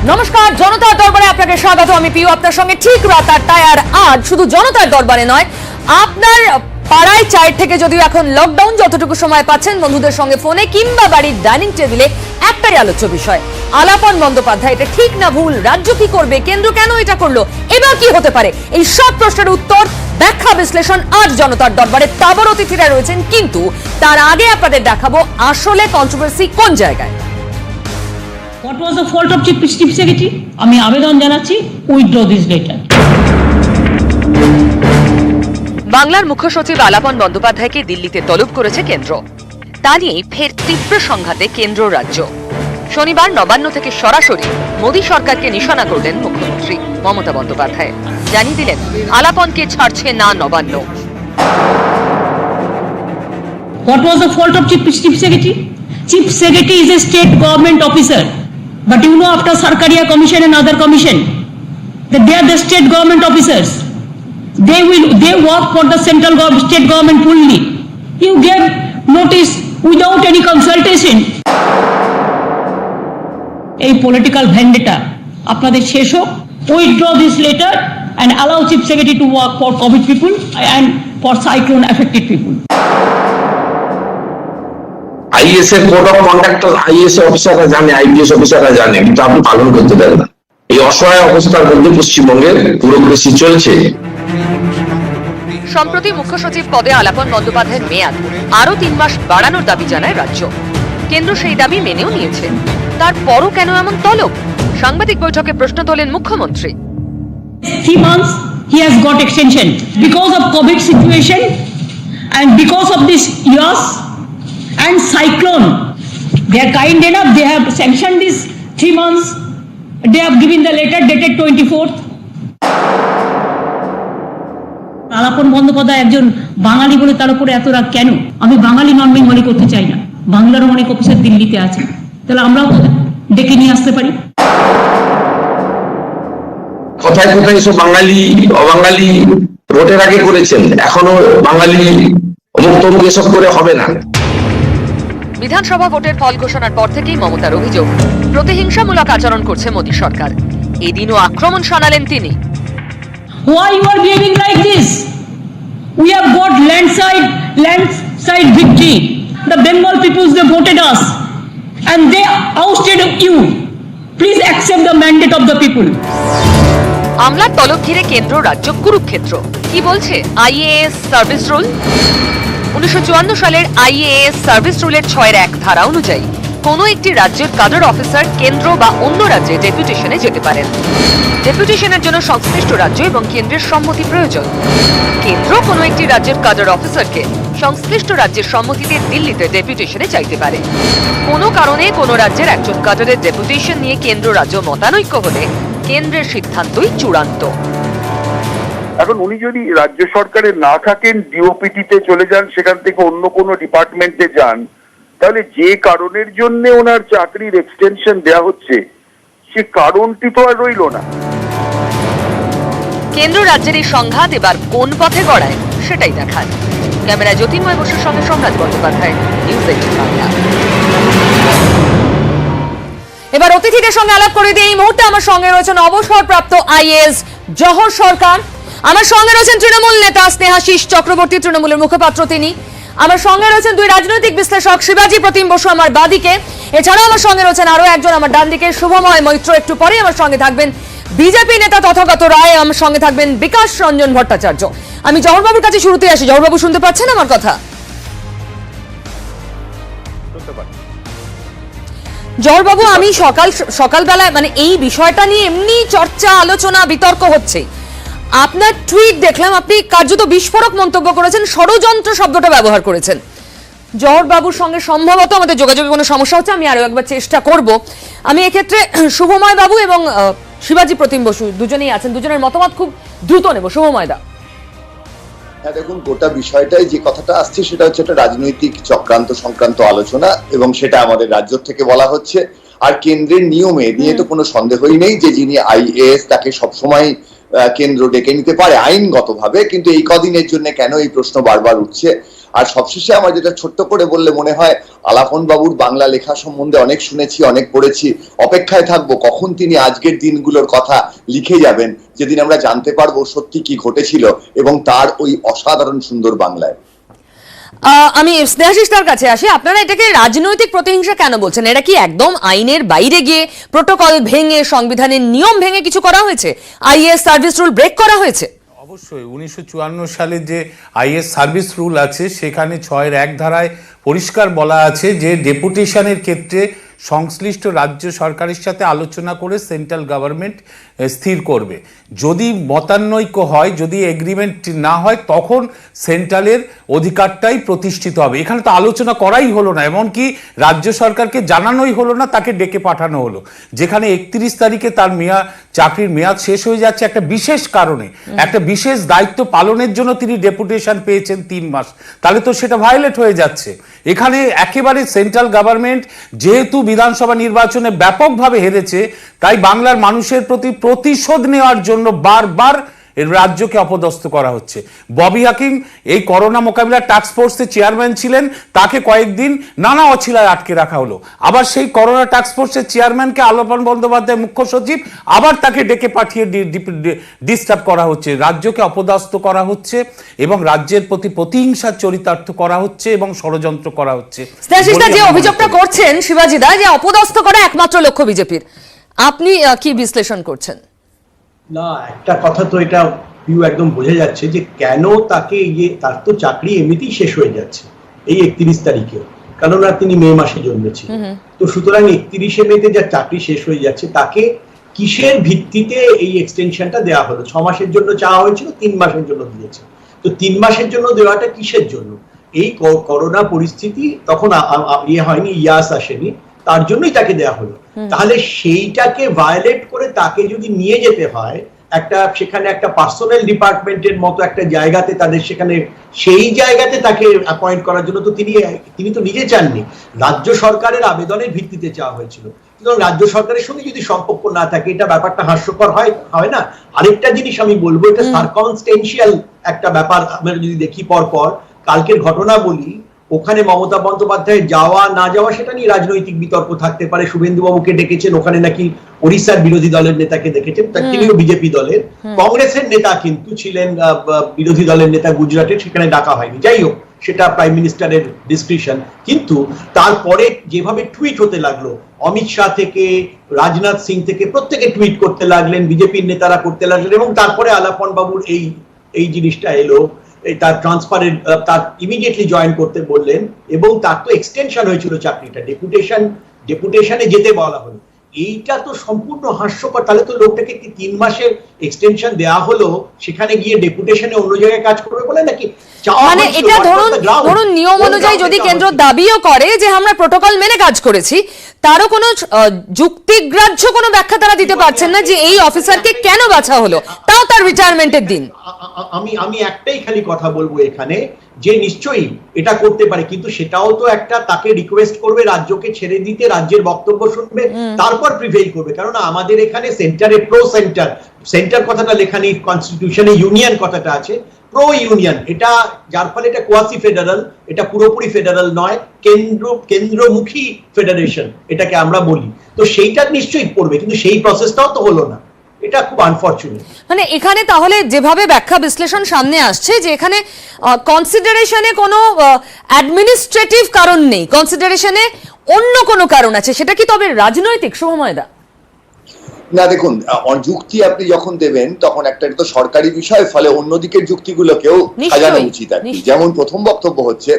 নমস্কার, জনতার দরবারে আপনাকে স্বাগত। আমি পিউ, আপনার সঙ্গে ঠিক রাত 8টায়। আর আজ শুধু জনতার দরবারে নয়, আপনার পাড়ায় চায়ের থেকে যদিও এখন লকডাউন, যতটুকু সময় পাচ্ছেন বন্ধুদের সঙ্গে ফোনে কিংবা বাড়ির ডাইনিং টেবিলে একটাই আলোচ্য বিষয়, আলাপন বন্দ্যোপাধ্যায় এটা ঠিক না ভুল, রাজ্য কি করবে, কেন্দ্র কেন এটা করলো, এবার কি হতে পারে, এই সব প্রশ্নের উত্তর, ব্যাখ্যা, বিশ্লেষণ আজ জনতার দরবারে। তাবর অতিথিরা রয়েছেন, কিন্তু তার আগে আপনাদের দেখাবো আসলে কন্ট্রোভার্সি কোন জায়গায়। What was the fault of Chief Secretary? আমি আবেদন জানাচ্ছি, withdraw this letter. বাংলার মুখ্য সচিব আলাপন বন্দ্যোপাধ্যায়কে দিল্লিতে তলব করেছে কেন্দ্র। তা নিয়ে ফের তীব্র সংঘাতে কেন্দ্র রাজ্য। শনিবার নবান্ন থেকে সরাসরি মোদী সরকারকে নিশানা করলেন মুখ্যমন্ত্রী মমতা বন্দ্যোপাধ্যায়। জানিয়ে দিলেন আলাপনকে ছাড়ছে না Nabanna. What was the fault of Chief Secretary? Chief Secretary is a state government officer. But you know, after Sarkaria Commission and other commission, that they are the state government officers. They work for the state government fully. You gave notice without any consultation. A political vendetta. আপনাদের শেষ হোক, withdraw this letter and allow Chief Secretary to work for COVID people and for cyclone affected people. Is এর code of conduct is অফিসাররা জানে, IPS অফিসাররা জানে, কিন্তু আপনি পালন করতে দেন না। এই অসহায় অবস্থার মধ্যে পশ্চিমবঙ্গের ব্যুরোক্রেসি চলছে। সম্প্রতি মুখ্য সচিব পদে আলাপন বন্দ্যোপাধ্যায়ের মেয়াদ আরো 3 মাস বাড়ানোর দাবি জানায় রাজ্য। কেন্দ্র সেই দাবি মেনেও নিয়েছে। তারপরও কেন এমন তলব? সাংবাদিক বৈঠকে প্রশ্ন তোলেন মুখ্যমন্ত্রী। 3 months he has got extension because of COVID situation and because of this years and cyclone. They are kind enough, they have sanctioned this 3 months. They have given the letter dated 24th. Alapan Bandyopadhyay একজন বাঙালি বলে তার উপরে এত রাগ কেন? আমি বাঙালি নন Bengali করতে চাই না। বাংলার অনেক অফিসার দিল্লিতে আছে, তাহলে আমরাও ডেকে নিয়ে আসতে পারি। কোথায় কোথায় এসব বাঙালি অবাঙালি ভোটের আগে করেছেন, এখনো বাঙালি অমুক তমুক এসব করে হবে না। বিধানসভা ভোটের ফল ঘোষণার পর থেকেই মমতার অভিযোগ, প্রতিহিংসামূলক আচরণ করছে মোদী সরকার। এদিনও আক্রমণ শানালেন তিনি। Why you are behaving like this? We have got landslide victory. The Bengal people, they voted us and they ousted you. Please accept the mandate of the people. আমলার তলব ঘিরে কেন্দ্র রাজ্য কুরুক্ষেত্র। কি বলছে আইএএস সার্ভিস রুল? 1954 সালের IAS service রুলের 6-1 ধারা অনুযায়ী কোনো একটি রাজ্যের কাডার অফিসার কেন্দ্র বা অন্য রাজ্যে ডেপুটেশনে যেতে পারেন। ডেপুটেশনের জন্য সংশ্লিষ্ট রাজ্য এবং কেন্দ্রের সম্মতি প্রয়োজন। কেন্দ্র কোনো একটি রাজ্যের কাডার অফিসারকে সংশ্লিষ্ট রাজ্যের সম্মতিতে দিল্লিতে ডেপুটেশনে চাইতে পারে। কোনো কারণে কোনো রাজ্যের একজন কাডারের ডেপুটেশন নিয়ে কেন্দ্র রাজ্য মতানৈক্য হলে কেন্দ্রের সিদ্ধান্তই চূড়ান্ত। এখন উনি যদি রাজ্য সরকারে না থাকেন, ডিওপিটিতে চলে যান, সেখান থেকে অন্য কোনো ডিপার্টমেন্টে যান, তাহলে যে কারণের জন্য ওনার চাকরির এক্সটেনশন দেওয়া হচ্ছে সে কারণটি তো আর রইল না। কেন্দ্র রাজ্যের এই সংঘাত এবার কোন পথে গড়ায় সেটাই দেখার। ক্যামেরায় জ্যোতির্ময় বসুর সঙ্গে সম্রাট বন্দ্যোপাধ্যায়, নিউজ 18 বাংলা। এবার অতিথিদের সঙ্গে আলাপ করে দিয়ে এই মুহূর্তে আমার সঙ্গে রয়েছেন অবসরপ্রাপ্ত আইএএস জহর সরকার, আমার সঙ্গে রয়েছেন তৃণমূল নেতা স্নেহাশিস চক্রবর্তী, তৃণমূলের মুখপাত্র তিনি। আমার সঙ্গে রয়েছেন 2 রাজনৈতিক বিশ্লেষক শিবাজি প্রতিম বসু আমার বাদিকে, এছাড়াও আমার সঙ্গে রয়েছেন আরো একজন আমার ডান দিকে শুভময় মৈত্র। একটু পরে আমার সঙ্গে থাকবেন বিজেপি নেতা তথাগত রায়, আমার সঙ্গে থাকবেন বিকাশ রঞ্জন ভট্টাচার্য। আমি জহরবাবুর কাছে শুরুতে আসি। জহরবাবু, শুনতে পাচ্ছেন আমার কথা? জহরবাবু, আমি সকালবেলায় মানে এই বিষয়টা নিয়ে এমনি চর্চা, আলোচনা, বিতর্ক হচ্ছে। আপনার টুইট দেখলাম, আপনি কার্যত বিস্ফোরক মন্তব্য করেছেন, ষড়যন্ত্র শব্দটা ব্যবহার করেছেন। জহরবাবুর সঙ্গে সম্ভবত আমাদের যোগাযোগে কোনো সমস্যা হচ্ছে, আমি আরো একবার চেষ্টা করব। আমি এক্ষেত্রে শুভময় বাবু এবং শিবাজি প্রতিম বসু দুজনেই আছেন, দুজনের মতামত খুব দ্রুত নেব। শুভময় দা। হ্যাঁ, দেখুন, গোটা বিষয়টাই যে কথাটা আসছে সেটা হচ্ছে একটা রাজনৈতিক চক্রান্ত সংক্রান্ত আলোচনা, এবং সেটা আমাদের রাজ্য থেকে বলা হচ্ছে। আর কেন্দ্রের নিয়মে নিয়ে তো কোনো সন্দেহই নেই যে যিনি আইএএস তাকে সবসময় কেন্দ্র ডেকে নিতে পারে আইনগতভাবে, কিন্তু এই কদিনের জন্য কেন এই প্রশ্ন বারবার উঠছে। আর সবশেষে আমার যেটা ছোট্ট করে বললে মনে হয়, আলাপন বাবুর বাংলা লেখা সম্বন্ধে অনেক শুনেছি, অনেক পড়েছি, অপেক্ষায় থাকবো কখন তিনি আজকের দিনগুলোর কথা লিখে যাবেন, যেদিন আমরা জানতে পারবো সত্যি কি ঘটেছিল এবং তার ওই অসাধারণ সুন্দর বাংলায়। আমি স্নেহাশিস তার কাছে আসি। আপনারা এটাকে রাজনৈতিক প্রতিহিংসা কেন বলছেন? এটা কি একদম আইনের বাইরে গিয়ে প্রোটোকল ভেঙে, সংবিধানের নিয়ম ভেঙে কিছু করা হয়েছে? আইএএস সার্ভিস রুল ব্রেক করা হয়েছে? অবশ্যই 1954 সালে যে আইএস সার্ভিস রুল আছে সেখানে 6-1 ধারায় পরিষ্কার বলা আছে যে ডেপুটেশনের ক্ষেত্রে সংশ্লিষ্ট রাজ্য সরকারের সাথে আলোচনা করে সেন্ট্রাল গভর্নমেন্ট স্থির করবে। যদি মতানৈক্য হয়, যদি এগ্রিমেন্ট না হয়, তখন সেন্ট্রালের অধিকারটাই প্রতিষ্ঠিত হবে। এখানে তো আলোচনা করাই হলো না, এমনকি রাজ্য সরকারকে জানানোই হলো না, তাকে ডেকে পাঠানো হলো। যেখানে 31 তারিখে তার চাকরির মেয়াদ শেষ হয়ে যাচ্ছে একটা বিশেষ কারণে, একটা বিশেষ দায়িত্ব পালনের জন্য তিনি ডেপুটেশন পেয়েছেন 3 মাস, তাহলে তো সেটা ভায়োলেট হয়ে যাচ্ছে। এখানে একেবারে সেন্ট্রাল গভর্নমেন্ট যেহেতু বিধানসভা নির্বাচনে ব্যাপকভাবে হেরেছে, তাই বাংলার মানুষের প্রতি প্রতিশোধ নেওয়ার জন্য বারবার রাজ্যকে অপদস্থ করা হচ্ছে। ববি হাকিম এই করোনা মোকাবিলা টাস্ক ফোর্সের চেয়ারম্যান ছিলেন, তাকে কয়েকদিন নানা অছিলায় আটকে রাখা হলো। আবার সেই করোনা টাস্ক ফোর্সের চেয়ারম্যানকে আলাপন বন্দ্যোপাধ্যায় মুখ্য সচিব, আবার তাকে ডেকে পাঠিয়ে ডিস্টার্ব করা হচ্ছে, রাজ্যকে অপদস্থ করা হচ্ছে এবং রাজ্যের প্রতি প্রতিহিংসার চরিতার্থ করা হচ্ছে এবং ষড়যন্ত্র করা হচ্ছে। যে অভিযোগটা করছেন শিবাজিদা, যে অপদস্থ করা একমাত্র লক্ষ্য বিজেপির, আপনি কি বিশ্লেষণ করছেন? না, একটা কথা তো এটা একদম বোঝা যাচ্ছে যে কেন তাকে তার তো চাকরি এমনিতেই শেষ হয়ে যাচ্ছে এই 31 তারিখে, কেননা তিনি মে মাসে জন্মেছেন। তো সুতরাং 31শে মেতে যার চাকরি শেষ হয়ে যাচ্ছে, তাকে কিসের ভিত্তিতে এই এক্সটেনশনটা দেওয়া হলো? 6 মাসের জন্য চাওয়া হয়েছিল, 3 মাসের জন্য দিয়েছে। তো 3 মাসের জন্য দেওয়াটা কিসের জন্য? এই করোনা পরিস্থিতি তখন হয়নি, ইয়াস আসেনি, তার জন্যই তাকে দেয়া হলো। তাহলে সেইটাকে ভায়োলেট করে তাকে যদি নিয়ে যেতে হয় সেখানে একটা পার্সোনাল ডিপার্টমেন্টের মতো একটা জায়গাতে, তাদের সেখানে সেই জায়গাতে তাকে অ্যাপয়েন্ট করার জন্য তো তিনি তো নিজে চাননি, রাজ্য সরকারের আবেদনের ভিত্তিতে চাওয়া হয়েছিল। কিন্তু রাজ্য সরকারের সঙ্গে যদি সম্পর্ক না থাকে, এটা ব্যাপারটা হাস্যকর হয় না? আরেকটা জিনিস আমি বলবো, এটা সার্কামস্টেন্সিয়াল একটা ব্যাপার। আমরা যদি দেখি পর কালকের ঘটনা বলি, ওখানে মমতা বন্দ্যোপাধ্যায় যাওয়া না যাওয়া সেটা নিয়ে রাজনৈতিক বিতর্ক থাকতে পারে। শুভেন্দু বাবুকে ডেকেছেন, ওখানে নাকি ওড়িশার বিরোধী দলের নেতাকে দেখেছেন, তিনিও বিজেপি দলের। কংগ্রেসের নেতা কিন্তু ছিলেন বিরোধী দলের নেতা গুজরাটের, সেখানে ডাকা হয়নি। যাই হোক, সেটা প্রাইম মিনিস্টারের ডিসক্রিপশন। কিন্তু তারপরে যেভাবে টুইট হতে লাগলো, অমিত শাহ থেকে রাজনাথ সিং থেকে প্রত্যেকে টুইট করতে লাগলেন, বিজেপির নেতারা করতে লাগলেন, এবং তারপরে আলাপন বাবুর এই জিনিসটা এলো, তার ট্রান্সফারের, তার ইমিডিয়েটলি জয়েন করতে বললেন, এবং তার তো এক্সটেনশন হয়েছিল চাকরিটা, ডেপুটেশনে যেতে বলা হলো। এইটা তো সম্পূর্ণ হাস্যকর। তাহলে তো লোকটাকে 3 মাসের এক্সটেনশন দেওয়া হলো, সেখানে গিয়ে ডেপুটেশনে অন্য জায়গায় কাজ করবে বলে নাকি? মানে এটা ধরুন নিয়ম অনুযায়ী যদি কেন্দ্র দাবিও করে যে আমরা প্রোটোকল মেনে কাজ করেছি, তারও কোনো যুক্তিগ্রাহ্য কোনো ব্যাখ্যা তারা দিতে পারছেন না যে এই অফিসারকে কেন বাছা হলো, তাও তার রিটায়ারমেন্টের দিন। আমি একটাই খালি কথা বলবো এখানে, যে নিশ্চয়ই এটা করতে পারে, কিন্তু সেটাও তো একটা, তাকে রিকোয়েস্ট করবে রাজ্যকে ছেড়ে দিতে, রাজ্যের বক্তব্য শুনবে, তারপর প্রিভেইল করবে। কারণ আমাদের এখানে সেন্টারে সেন্টার কথাটা লেখা নেই কনস্টিটিউশনে, ইউনিয়ন কথাটা আছে, প্রো ইউনিয়ন, এটা যার ফলে এটা কোয়াসি ফেডারেল, এটা পুরোপুরি ফেডারেল নয়, কেন্দ্রমুখী ফেডারেশন এটাকে আমরা বলি। তো সেইটা নিশ্চয়ই পড়বে, কিন্তু সেই প্রসেসটাও তো হলো না, এটা খুব আনফরচুনেট। মানে এখানে তাহলে যেভাবে ব্যাখ্যা বিশ্লেষণ সামনে আসছে যে এখানে কনসিডারেশনে কোনো অ্যাডমিনিস্ট্রেটিভ কারণ নেই, কনসিডারেশনে অন্য কোনো কারণ আছে, সেটা কি তবে রাজনৈতিক? শুভময়দা, না দেখুন, যুক্তি আপনি যখন দেবেন তখন একটা তো সরকারি বিষয়, ফলে অন্যদিকের যুক্তিগুলোকেও সাজানো উচিত আর কি। যেমন প্রথম বক্তব্য হচ্ছে,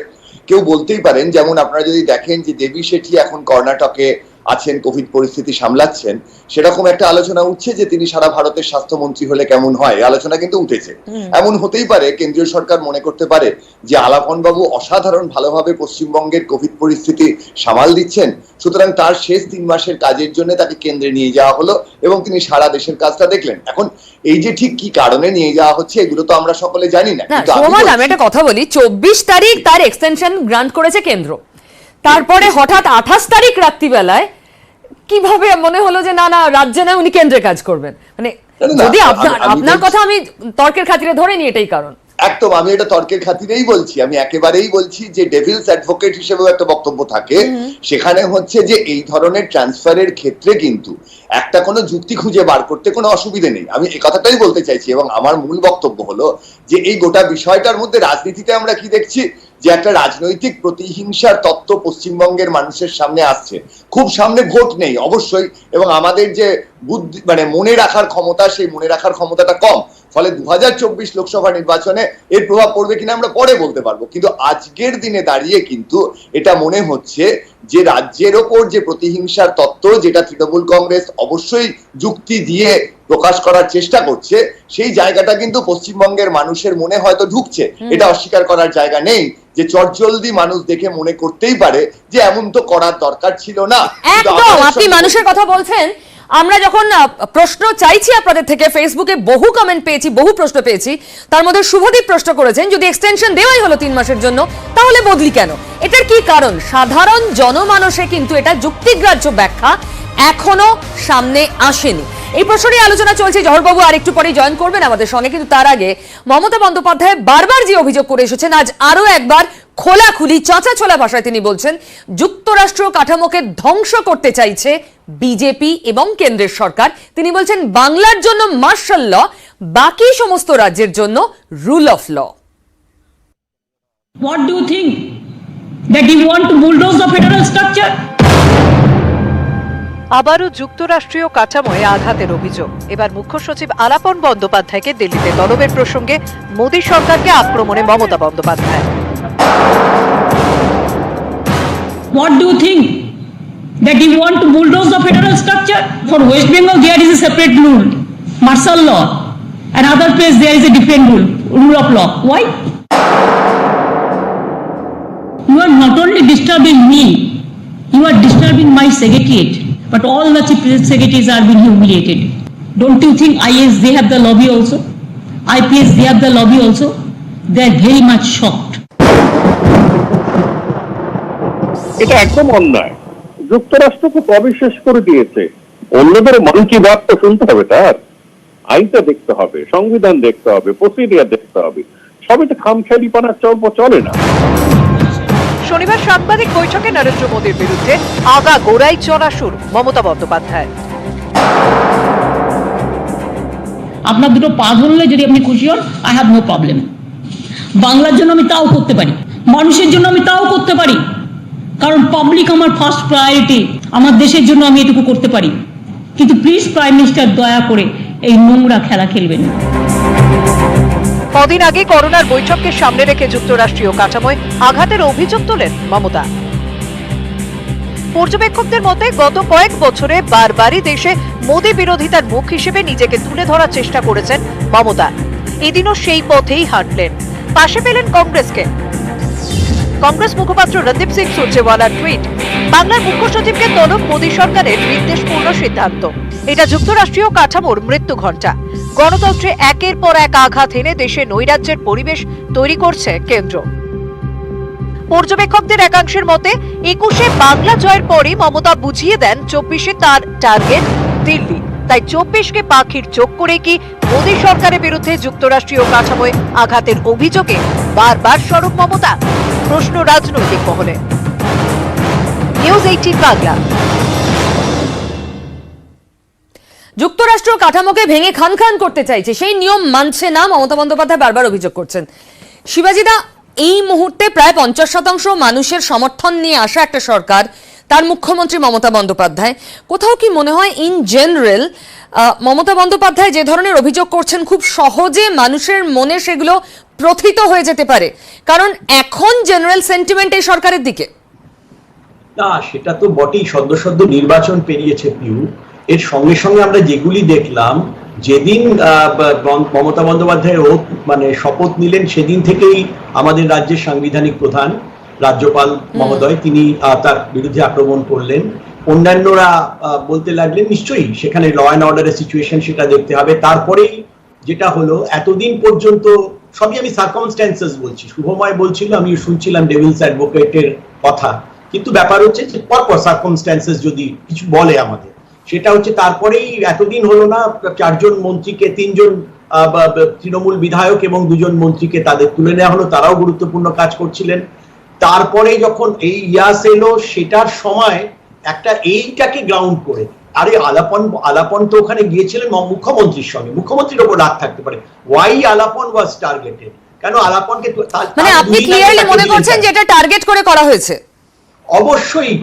কেউ বলতেই পারেন, যেমন আপনারা যদি দেখেন যে দেবী শেঠি এখন কর্ণাটকে আছেন, কোভিড পরিস্থিতি সামলাচ্ছেন, সেরকম একটা আলোচনা উঠছে যে তিনি সারা ভারতের স্বাস্থ্যমন্ত্রী হলে কেমন হয়, আলোচনা কিন্তু উঠেছে। এমন হতেই পারে কেন্দ্রীয় সরকার মনে করতে পারে যে আলাপন বাবু অসাধারণ ভালোভাবে পশ্চিমবঙ্গের কোভিড পরিস্থিতি সামাল দিচ্ছেন, সুতরাং তার শেষ 3 মাসের কাজের জন্য তাকে কেন্দ্রে নিয়ে যাওয়া হলো এবং তিনি সারা দেশের কাজটা দেখলেন। এখন এই যে ঠিক কি কারণে নিয়ে যাওয়া হচ্ছে এগুলো তো আমরা সকলে জানি না। আমি একটা কথা বলি, 24 তারিখ তার এক্সটেনশন গ্রান্ট করেছে কেন্দ্র, তারপরে হঠাৎ 28 তারিখ রাত্রিবেলায় কিভাবে মনে হলো যে না রাজ্যে না, উনি কেন্দ্রে কাজ করবেন? মানে যদি আপনার কথা আমি তর্কের খাতিরে ধরে নি, এটাই কারণ। একদম, আমি এটা তর্কের খাতিরেই বলছি, আমি একেবারেই বলছি যে ডেভিলস অ্যাডভোকেট হিসেবেও একটা বক্তব্য থাকে, সেখানে হচ্ছে যে এই ধরনের ট্রান্সফারের ক্ষেত্রে কিন্তু একটা কোনো যুক্তি খুঁজে বার করতে কোনো অসুবিধে নেই, আমি এই কথাটাই বলতে চাইছি। এবং আমার মূল বক্তব্য হলো যে এই গোটা বিষয়টার মধ্যে রাজনীতিতে আমরা কি দেখছি, যে একটা রাজনৈতিক প্রতিহিংসার তত্ত্ব পশ্চিমবঙ্গের মানুষের সামনে আসছে। খুব সামনে ভোট নেই অবশ্যই, এবং আমাদের যে বুদ্ধি মানে মনে রাখার ক্ষমতা, সেই মনে রাখার ক্ষমতাটা কম, ফলে 2024 লোকসভা নির্বাচনে এর প্রভাব পড়বে কিনা আমরা পরে বলতে পারবো। কিন্তু আজকের দিনে দাঁড়িয়ে কিন্তু এটা মনে হচ্ছে যে রাজ্যের ওপর যে প্রতিহিংসার তত্ত্ব, যেটা তৃণমূল কংগ্রেস অবশ্যই যুক্তি দিয়ে প্রকাশ করার চেষ্টা করছে, সেই জায়গাটা কিন্তু পশ্চিমবঙ্গের মানুষের মনে হয়তো ঢুকছে, এটা অস্বীকার করার জায়গা নেই। যে চটজলদি মানুষ দেখে মনে করতেই পারে যে এমন তো করার দরকার ছিল না। একদম, আপনি মানুষের কথা বলছেন। আমরা যখন প্রশ্ন চাইছি আপনাদের থেকে, ফেসবুকে বহু কমেন্ট পেয়েছি, বহু প্রশ্ন পেয়েছি, তার মধ্যে শুভদীপ প্রশ্ন করেছেন যদি এক্সটেনশন দেওয়াই হলো 3 মাসের জন্য, তাহলে বদলি কেন? এটার কি কারণ? সাধারণ জনমানসে কিন্তু এটা যুক্তিগ্রাহ্য ব্যাখ্যা এখনো সামনে আসেনি। এই প্রশ্ন নিয়ে আলোচনা চলছে। জহরবাবু আর একটু পরে জয়েন করবেন আমাদের সঙ্গে, কিন্তু তার আগে মমতা বন্দ্যোপাধ্যায় বারবার যে অভিযোগ করে এসেছেন, আজ আরো একবার খোলাখুলি চাঁচাছোলা ভাষায় তিনি বলছেন যুক্তরাষ্ট্র কাঠামোকে ধ্বংস করতে চাইছে বিজেপি এবং কেন্দ্রের সরকার। তিনি বলছেন বাংলার জন্য মার্শাল ল, বাকি সমস্ত রাজ্যের জন্য rule of law. What do you think? That you want to bulldoze the federal structure? আবারও যুক্তরাষ্ট্রীয় কাঠামোয় আঘাতের অভিযোগ। এবার মুখ্য সচিব আলাপন বন্দ্যোপাধ্যায়কে দিল্লিতে তলবের প্রসঙ্গে মোদী সরকারকে আক্রমণে Mamata Bandyopadhyay. What do you think? That you want to bulldoze the federal structure? For West Bengal there is a separate rule, martial law, and other place there is a different rule of law. Why? You are not only disturbing me, you are disturbing my secretariat, but all the chief secretaries are being humiliated. Don't you think IAS they have the lobby also? IPS they have the lobby also? They are very much shocked. এটা একদম অন্যায়। যুক্তরাষ্ট্রকে প্রবিশেষ করে দিয়েছে, অন্যদের মন কি বাত তো শুনতে হবে, তার আইনটা দেখতে হবে, সংবিধান দেখতে হবে, প্রসিডিয়ার দেখতে হবে, সবই তো খামখেয়ালিপনার চলে না। শনিবার সাংবাদিক বৈঠকে নরেন্দ্র মোদীর বিরুদ্ধে আগা গোড়াই চড়া সুর মমতা বন্দ্যোপাধ্যায়। আপনার দুটো পা ধরলে যদি আপনি খুশি হন, আই হ্যাভ নো প্রবলেম। বাংলার জন্য আমি তাও করতে পারি, মানুষের জন্য আমি তাও করতে পারি, কারণ পাবলিক আমার ফার্স্ট প্রায়োরিটি। আমার দেশের জন্য আমি এটুকু করতে পারি। কিন্তু প্লিজ প্রাইম মিনিস্টার দয়া করে এই নোংরা খেলা খেলবেন না। কদিন আগে করোনার বৈঠককে সামনে রেখে যুক্তরাষ্ট্রীয় কাঠামোয় আঘাতের অভিযোগ তোলেন মমতা। পর্যবেক্ষকদের মতে গত কয়েক বছরে বারবারই দেশে মোদী বিরোধিতার মুখ হিসেবে নিজেকে তুলে ধরার চেষ্টা করেছেন মমতা। এদিনও সেই পথেই হাঁটলেন, পাশে পেলেন কংগ্রেসকে। কংগ্রেস মুখপাত্র রণদীপ সিং সুরজেওয়ালার টুইট, বাংলার মুখ্য সচিবকে তলব মোদী সরকারের নির্দেশপূর্ণ সিদ্ধান্ত। এটা যুক্তরাষ্ট্রীয় কাঠামোর মৃত্যু ঘণ্টা। গণতন্ত্রে একের পর এক আঘাত এনে দেশে নৈরাজ্যের পরিবেশ তৈরি করছে কেন্দ্র। পর্যবেক্ষকদের একাংশের মতে 21-এ বাংলা জয়ের পরই মমতা বুঝিয়ে দেন 24-এ তার টার্গেট দিল্লি। তাই 24-কে পাখির চোখ করে কি মোদী সরকারের বিরুদ্ধে যুক্তরাষ্ট্রীয় কাঠামোয় আঘাতের অভিযোগে বারবার সরব মমতা? প্রশ্ন রাজনৈতিক মহলে। নিউজ 18 বাংলা। যুক্তরাষ্ট্র কাঠামোকে ভেঙে খান খান করতে চাইছে, সেই নিয়ম মানছে না মমতা বন্দ্যোপাধ্যায় বারবার অভিযোগ করছেন। শিবাজিদা, এই মুহূর্তে প্রায় 50% মানুষের সমর্থন নিয়ে আসা একটা সরকার, তার মুখ্যমন্ত্রী মমতা বন্দ্যোপাধ্যায়, কোথাও কি মনে হয় ইন জেনারেল মমতা বন্দ্যোপাধ্যায় যে ধরনের অভিযোগ করছেন খুব সহজে মানুষের মনে সেগুলো প্রথিত হয়ে যেতে পারে? কারণ এখন জেনারেল সেন্টিমেন্ট এই সরকারের দিকে। না, সেটা তো বটেই। সদ্য নির্বাচন পেরিয়েছে পিউ, এর সঙ্গে সঙ্গে আমরা যেগুলি দেখলাম, যেদিন মমতা বন্দ্যোপাধ্যায়ের শপথ নিলেন, সেদিন থেকেই আমাদের রাজ্যের সাংবিধানিক প্রধান রাজ্যপাল মহোদয় তিনি তার বিরুদ্ধে আক্রমণ করলেন। অন্যান্যরা বলতে লাগলেন নিশ্চয়ই সেখানে ল অ্যান্ড অর্ডারের সিচুয়েশন সেটা দেখতে হবে। তারপরেই যেটা হলো, এতদিন পর্যন্ত সবই আমি সার্কামস্ট্যান্সেস বলছি, শুভময় বলছিল, আমি শুনছিলাম ডেভিলস অ্যাডভোকেটের কথা, কিন্তু ব্যাপার হচ্ছে যে পরপর সার্কামস্ট্যান্সেস যদি কিছু বলে আমাদের, সেটা হচ্ছে তারপরেই এতদিন হলো না 4 জন মন্ত্রীকে 3 জন তৃণমূল বিধায়ক এবং দুজন মন্ত্রীকে তাদের তুলে নেওয়া হলো, তারাও গুরুত্বপূর্ণ কাজ করছিলেন। তারপরে যখন এই ইয়াস এলো সেটার সময় একটা এইটাকে গ্রাউন্ড করে, আরে আলাপন তো ওখানে গিয়েছিলেন মুখ্যমন্ত্রীর সঙ্গে, মুখ্যমন্ত্রীর ওপর রাগ থাকতে পারে। ওয়াই আলাপন ওয়াজ টার্গেটেড? কেন আলাপনকে মানে আপনি ক্লিয়ারলি মনে করছেন যে এটা টার্গেট করে করা হয়েছে?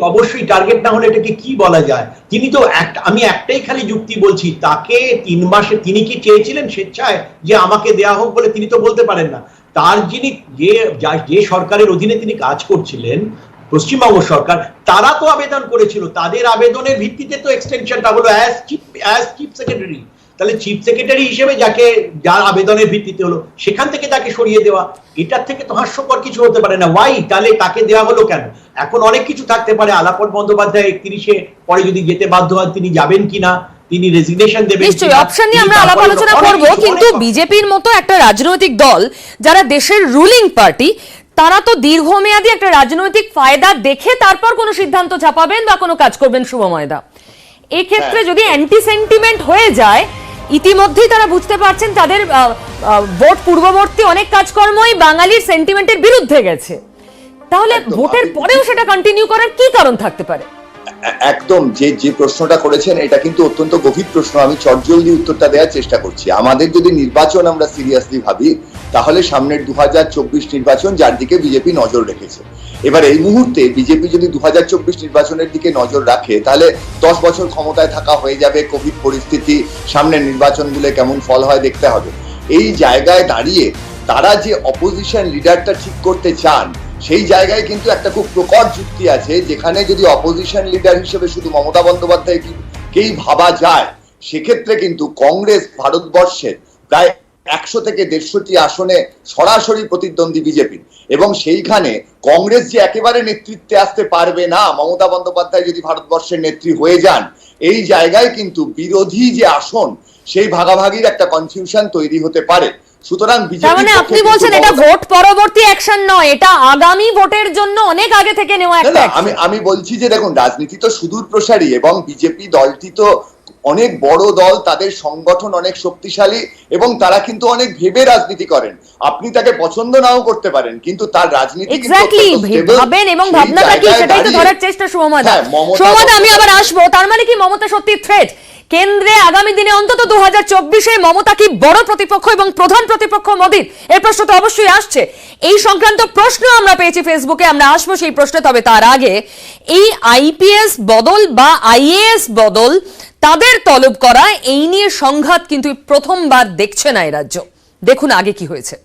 অবশ্যই টার্গেট না হলে এটাকে কি বলা যায়? তিনি তো আমি একটাই খালি যুক্তি বলছি, তাকে 3 মাসে তিনি কি চেয়েছিলেন স্বেচ্ছায় যে আমাকে দেয়া হোক বলে? তিনি তো বলতে পারেন না। তার যিনি যে সরকারের অধীনে তিনি কাজ করছিলেন, পশ্চিমবঙ্গ সরকার, তারা তো আবেদন করেছিল, তাদের আবেদনের ভিত্তিতে তো এক্সটেনশনটা হলো অ্যাজ চিফ সেক্রেটারি। তাহলে চিফ সেক্রেটারি হিসেবে যার আবেদনের ভিত্তিতে হলো, সেখান থেকে তাকে সরিয়ে দেওয়া, এটার থেকে তো হাস্যকর কিছু হতে পারে না। ওয়াই? তাহলে তাকে দেওয়া হলো কেন? এখন অনেক কিছু থাকতে পারে। আলাপন বন্দ্যোপাধ্যায় 31-এ পরে যদি যেতে বাধ্য হন, তিনি যাবেন কিনা, তিনি রেজিগনেশন দেবেন, নিশ্চয়ই অপশন নিয়ে আমরা আলাপ আলোচনা করব। কিন্তু বিজেপির মতো একটা রাজনৈতিক দল, যারা দেশের রুলিং পার্টি, তারা তো দীর্ঘমেয়াদী একটা রাজনৈতিক ফায়দা দেখে তারপর কোনো সিদ্ধান্ত চাপাবেন বা কোনো কাজ করবেন। শুভময়দা, এক্ষেত্রে যদি অ্যান্টি সেন্টিমেন্ট হয়ে যায়, ইতিমধ্যেই তারা বুঝতে পারছেন তাদের ভোট পূর্ববর্তী অনেক কাজকর্মই বাঙালির সেন্টিমেন্টের বিরুদ্ধে গেছে, তাহলে ভোটের পরেও সেটা কন্টিনিউ করার কি কারণ থাকতে পারে? একদম যে প্রশ্নটা করেছেন এটা কিন্তু অত্যন্ত গভীর প্রশ্ন। আমি চটজলদি উত্তরটা দেওয়ার চেষ্টা করছি। আমাদের যদি নির্বাচন আমরা সিরিয়াসলি ভাবি, তাহলে সামনের 2024 নির্বাচন, যার দিকে বিজেপি নজর রেখেছে। এবার এই মুহূর্তে বিজেপি যদি 2024 নির্বাচনের দিকে নজর রাখে, তাহলে 10 বছর ক্ষমতায় থাকা হয়ে যাবে, কোভিড পরিস্থিতি, সামনের নির্বাচনগুলো কেমন ফল হয় দেখতে হবে। এই জায়গায় দাঁড়িয়ে তারা যে অপোজিশন লিডারটা ঠিক করতে চান, সেই জায়গায় কিন্তু একটা খুব প্রকট যুক্তি আছে, যেখানে যদি অপোজিশন লিডার হিসেবে শুধু মমতা বন্দ্যোপাধ্যায়কেই ভাবা যায়, সেক্ষেত্রে কিন্তু কংগ্রেস ভারতবর্ষের প্রায় 100 থেকে 150টি আসনে সরাসরি প্রতিদ্বন্দ্বী বিজেপির, এবং সেইখানে কংগ্রেস যে একেবারে নেতৃত্বে আসতে পারবে না, মমতা বন্দ্যোপাধ্যায় যদি ভারতবর্ষের নেত্রী হয়ে যান, এই জায়গায় কিন্তু বিরোধী যে আসন, সেই ভাগাভাগির একটা কনফিউশন তৈরি হতে পারে। সুতরাং মানে আপনি বলছেন এটা ভোট পরবর্তী অ্যাকশন নয়, এটা আগামী ভোটের জন্য অনেক আগে থেকে নেওয়া একটা অ্যাকশন। আমি বলছি যে দেখুন, রাজনীতি তো সুদূর প্রসারী, এবং বিজেপি দলটি তো অনেক বড় দল, তাদের সংগঠন অনেক শক্তিশালী, এবং তারা কিন্তু অনেক ভেবে রাজনীতি করেন। আপনি তাকে পছন্দ নাও করতে পারেন, কিন্তু তার রাজনীতি ভাবেন এবং ভাবনাটা কি সেটাই তো ধরার চেষ্টা। শুভময়দা, আমি আবার আসবো। তার মানে কি মমতা সত্যি থ্রেট? কেন্দ্রে আগামী দিনে অন্তত 2024-এ মমতা কি বড় প্রতিপক্ষ এবং প্রধান প্রতিপক্ষ মোদির? এই প্রশ্ন তো অবশ্যই আসছে। এই সংক্রান্ত প্রশ্ন আমরা পেয়েছি ফেসবুকে, আমরা আসবো সেই প্রশ্নে। তবে তার আগে এই আইপিএস বদল বা আইএএস বদল, তাদের তলব করা, এই নিয়ে সংঘাত কিন্তু প্রথমবার দেখছে না এই রাজ্য। দেখুন আগে কি হয়েছে।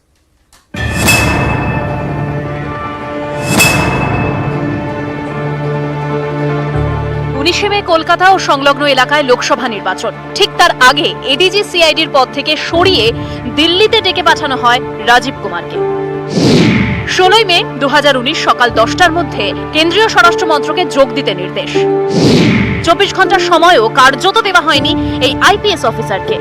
19শে মে কলকাতা ও সংলগ্ন এলাকায় লোকসভা নির্বাচন। ঠিক তার আগে এডিজি সিআইডির পদ থেকে সরিয়ে দিল্লিতে ডেকে পাঠানো হয় রাজীব কুমারকে। 16 মে 2019 সকাল 10টার মধ্যে কেন্দ্রীয় স্বরাষ্ট্র মন্ত্রকে যোগ দিতে নির্দেশ। 24 ঘন্টার সময়ও কার্যত দেওয়া হয়নি এই আইপিএস অফিসারকে।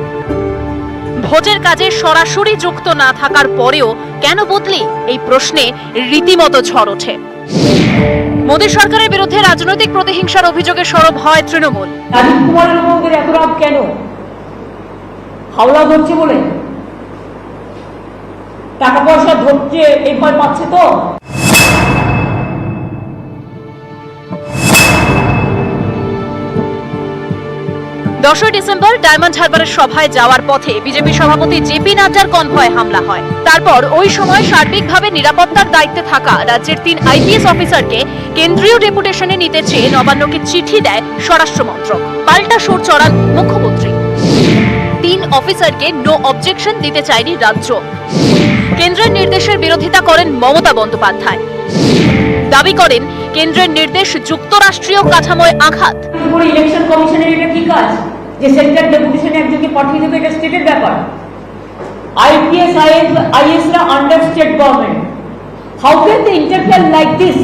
ভোটের কাজে সরাসরি যুক্ত না থাকার পরেও কেন বদলি, এই প্রশ্নে রীতিমতো ঝড় ওঠে। মোদী সরকারের বিরুদ্ধে রাজনৈতিক প্রতিহিংসার অভিযোগে সরব হয় তৃণমূল। রাজীব কুমারের উপর এত রাগ কেন? হাওলা ধরছে বলে? টাকা পয়সা ধরছে এই ভয় পাচ্ছে তো? 10 ডিসেম্বর ডায়মন্ড হারবারের সভায় যাওয়ার পথে বিজেপি সভাপতি জেপি নাড্ডার কনভয়ে হামলা হয়। তারপর ওই সময় সার্বিকভাবে নিরাপত্তার দায়িত্বে থাকা রাজ্যের 3 আইপিএস অফিসারকে কেন্দ্রীয় ডেপুটেশনে নিতে চেয়ে নবান্নকে চিঠি দেয় স্বরাষ্ট্র মন্ত্রক। পাল্টা সুর চড়ান মুখ্যমন্ত্রী। 3 অফিসারকে নো অবজেকশন দিতে চায়নি রাজ্য। কেন্দ্রের নির্দেশের বিরোধিতা করেন মমতা বন্দ্যোপাধ্যায়। দাবি করেন কেন্দ্রের নির্দেশ যুক্তরাষ্ট্রীয় কাঠামোয় আঘাত। ইলেকশন কমিশনের এটা কি কাজ যে সেন্ট্রাল ডেপুটেশনে একজনকে পাঠিয়ে দেবে? এটা স্টেটের ব্যাপার। আইপিএস আইএস রা under state government, how can they interfere like this?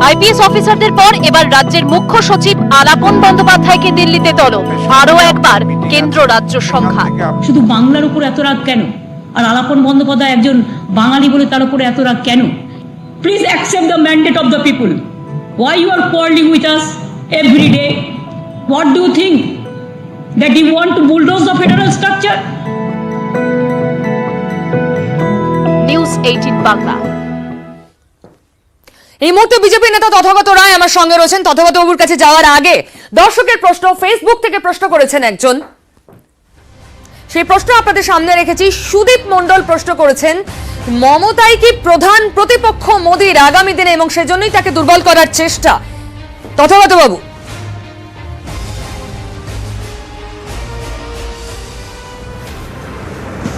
IPS অফিসারদের পর এবার রাজ্যের মুখ্য সচিব আলাপন বন্দ্যোপাধ্যায়কে দিল্লিতে তলব। আরো একবার কেন্দ্র রাজ্য সংঘাত। শুধু বাংলার উপর এত রাগ কেন? আর আলাপন বন্দ্যোপাধ্যায় একজন বাঙালি বলে তার উপরে এত রাগ কেন? Please accept the mandate of the people. Why you are quarreling with us every day? What do you think? That you want to bulldoze the federal structure? 18 Bangla. এই মুহূর্তে বিজেপি নেতা তথাগত রায় আমার সঙ্গে রয়েছেন। তথাগত বাবুর কাছে যাওয়ার আগে দর্শকের প্রশ্ন, ফেসবুক থেকে প্রশ্ন করেছেন একজন, সেই প্রশ্ন আপনাদের সামনে রেখেছি। সুদীপ মণ্ডল প্রশ্ন করেছেন, মমতাই কি প্রধান প্রতিপক্ষ মোদীর আগামী দিনে এবং সেজন্যই তাকে দুর্বল করার চেষ্টা? তথাগত বাবু।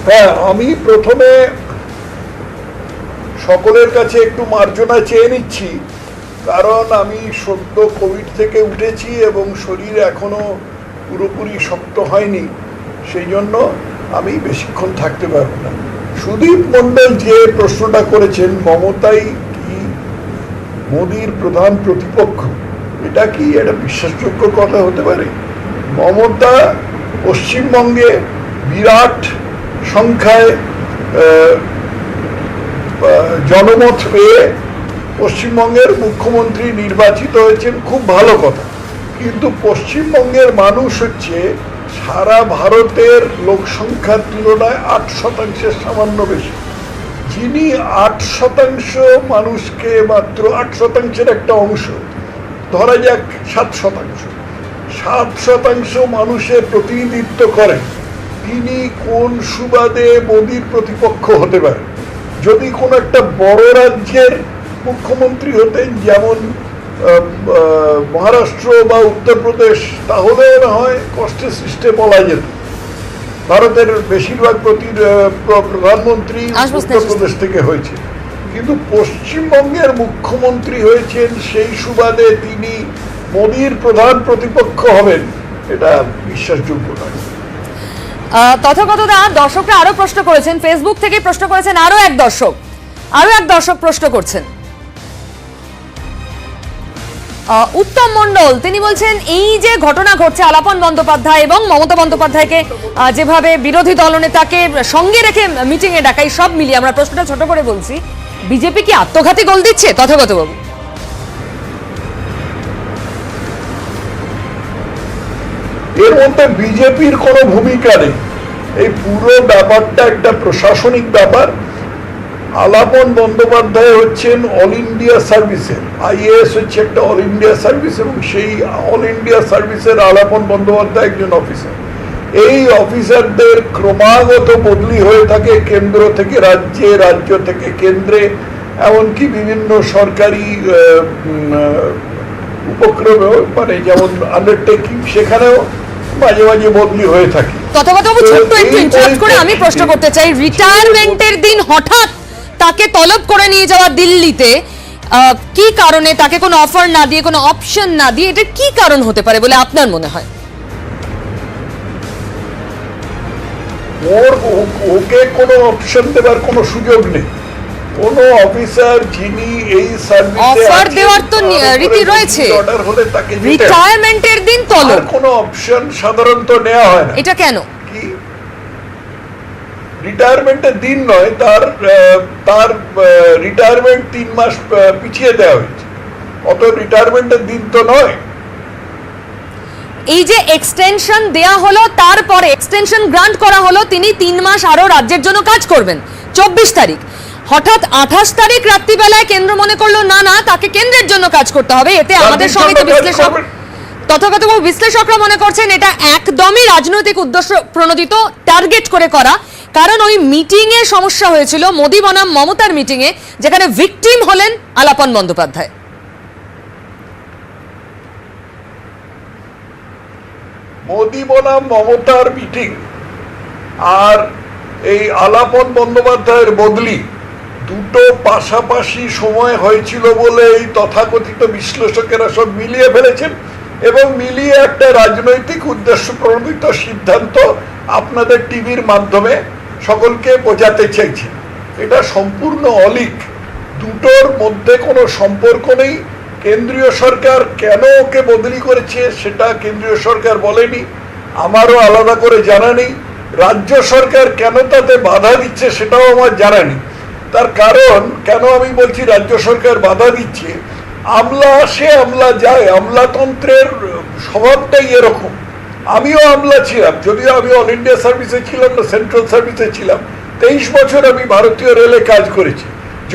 হ্যাঁ, আমি প্রথমে সকলের কাছে একটু মার্জনা চেয়ে নিচ্ছি, কারণ আমি সদ্য কোভিড থেকে উঠেছি এবং শরীর এখনো পুরোপুরি শক্ত হয়নি, সেই জন্য আমি বেশিক্ষণ থাকতে পারবো না। সুদীপ মণ্ডল যে প্রশ্নটা করেছেন, মমতাই কি মোদীর প্রধান প্রতিপক্ষ, এটা কি একটা বিশ্বাসযোগ্য কথা হতে পারে? মমতা পশ্চিমবঙ্গে বিরাট সংখ্যায় জনমত পেয়ে পশ্চিমবঙ্গের মুখ্যমন্ত্রী নির্বাচিত হয়েছেন, খুব ভালো কথা। কিন্তু পশ্চিমবঙ্গের মানুষ হচ্ছে সারা ভারতের লোক সংখ্যার তুলনায় 8% সামান্য বেশি। যিনি 8% মানুষকে, মাত্র 8%-এর একটা অংশ, ধরা যাক 7% মানুষের প্রতিনিধিত্ব করেন, তিনি কোন সুবাদে মোদীর প্রতিপক্ষ হতে পারে? যদি কোনো একটা বড় রাজ্যের মুখ্যমন্ত্রী হতেন, যেমন মহারাষ্ট্র বা উত্তরপ্রদেশ, তাহলে না হয় কষ্টের সৃষ্টে বলা যেত। ভারতের বেশিরভাগ প্রধানমন্ত্রী উত্তরপ্রদেশ থেকে হয়েছে, কিন্তু পশ্চিমবঙ্গের মুখ্যমন্ত্রী হয়েছেন, সেই সুবাদে তিনি মোদীর প্রধান প্রতিপক্ষ হবেন, এটা বিশ্বাসযোগ্য নয়। তথাগত দা, দর্শকরা আরো প্রশ্ন করেছেন, ফেসবুক থেকে প্রশ্ন করেছেন আরো এক দর্শক প্রশ্ন করছেন। উত্তম মণ্ডল তিনি বলছেন, এই যে ঘটনা ঘটছে, আলাপন বন্দ্যোপাধ্যায় এবং মমতা বন্দ্যোপাধ্যায়কে যেভাবে বিরোধী দলনেতাকে সঙ্গে রেখে মিটিং এ ডাকাই, সব মিলিয়ে আমরা প্রশ্নটা ছোট করে বলছি, বিজেপি কি আত্মঘাতী গোল দিচ্ছে? তথাগত বাবু। এর মধ্যে বিজেপির কোনো ভূমিকা নেই, এই পুরো ব্যাপারটা একটা প্রশাসনিক ব্যাপার। আলাপন বন্দ্যোপাধ্যায় হচ্ছেন অল ইন্ডিয়া সার্ভিসের, আইএএস হচ্ছে একটা অল ইন্ডিয়া সার্ভিস, এবং সেই অল ইন্ডিয়া সার্ভিসের আলাপন বন্দ্যোপাধ্যায় একজন অফিসার। এই অফিসারদের ক্রমাগত বদলি হয়ে থাকে, কেন্দ্র থেকে রাজ্যে, রাজ্য থেকে কেন্দ্রে, এমনকি বিভিন্ন সরকারি উপক্রমেও, মানে যেমন আন্ডারটেকিং, সেখানেও মাঝে মাঝে বদলি হয়ে থাকে। তথাগত বাবু, ছোট্ট একটু ইন্টারাপ্ট করে আমি প্রশ্ন করতে চাই, রিটায়ারমেন্টের দিন হঠাৎ তাকে তলব করে নিয়ে যাওয়া দিল্লিতে, কি কারণে? তাকে কোনো অফার না দিয়ে, কোনো অপশন না দিয়ে, এটা কি কারণ হতে পারে বলে আপনার মনে হয়? ওকে কোনো অপশন দেবার কোনো সুযোগ নেই। কোন অফিসার যিনি এই সার্ভিসে অফার দেওয়ার তো রীতি রয়েছে, অর্ডার হলে তাকে রিটায়ারমেন্টের দিন তলব, কোনো অপশন সাধারণত নেওয়া হয় না। এটা কেন? কি রিটায়ারমেন্টের দিন নয়, তার রিটায়ারমেন্ট 3 মাস পিছিয়ে দেওয়া হয়েছে, অত রিটায়ারমেন্টের দিন তো নয়। এই যে এক্সটেনশন দেয়া হলো, তারপরে এক্সটেনশন গ্রান্ট করা হলো, তিনি 3 মাস আরো রাজ্যের জন্য কাজ করবেন, 24 তারিখ। হঠাৎ 28 তারিখ রাত্রিবেলায় কেন্দ্র মনে করলো না না, তাকে কেন্দ্রের জন্য কাজ করতে হবে। এতে আমাদের সঙ্গে বিশ্লেষক, তথাগত বিশ্লেষকরা মনে করছেন এটা একদমই রাজনৈতিক উদ্দেশ্য প্রণোদিত, টার্গেট করে করা। কারণ ওই মিটিং এ সমস্যা হয়েছিল, মোদি বনাম মমতার মিটিং এ, যেখানে ভিকটিম হলেন আলাপন বন্দ্যোপাধ্যায়। মোদি বনাম মমতার মিটিং আর এই আলাপন বন্দ্যোপাধ্যায়ের বদলি দুটো পাশাপাশি সময় হয়েছিল বলে এই তথাকথিত বিশ্লেষকেরা সব মিলিয়ে ফেলেছেন, এবং মিলিয়ে একটা রাজনৈতিক উদ্দেশ্য প্রণোদিত সিদ্ধান্ত আপনাদের টিভির মাধ্যমে সকলকে বোঝাতে চাইছেন। এটা সম্পূর্ণ অলীক, দুটোর মধ্যে কোনো সম্পর্ক নেই। কেন্দ্রীয় সরকার কেন ওকে বদলি করেছে সেটা কেন্দ্রীয় সরকার বলেনি, আমারও আলাদা করে জানা নেই। রাজ্য সরকার কেন তাতে বাধা দিচ্ছে সেটাও আমার জানা নেই। তার কারণ, কেন আমি বলছি রাজ্য সরকার বাধা দিচ্ছে, আমলা আসে আমলা যায়, আমলাতন্ত্রের স্বভাবটাই এরকম। আমিও আমলা ছিলাম, যদিও আমি অল ইন্ডিয়া সার্ভিসে ছিলাম না, সেন্ট্রাল সার্ভিসে ছিলাম। 23 বছর আমি ভারতীয় রেলে কাজ করেছি।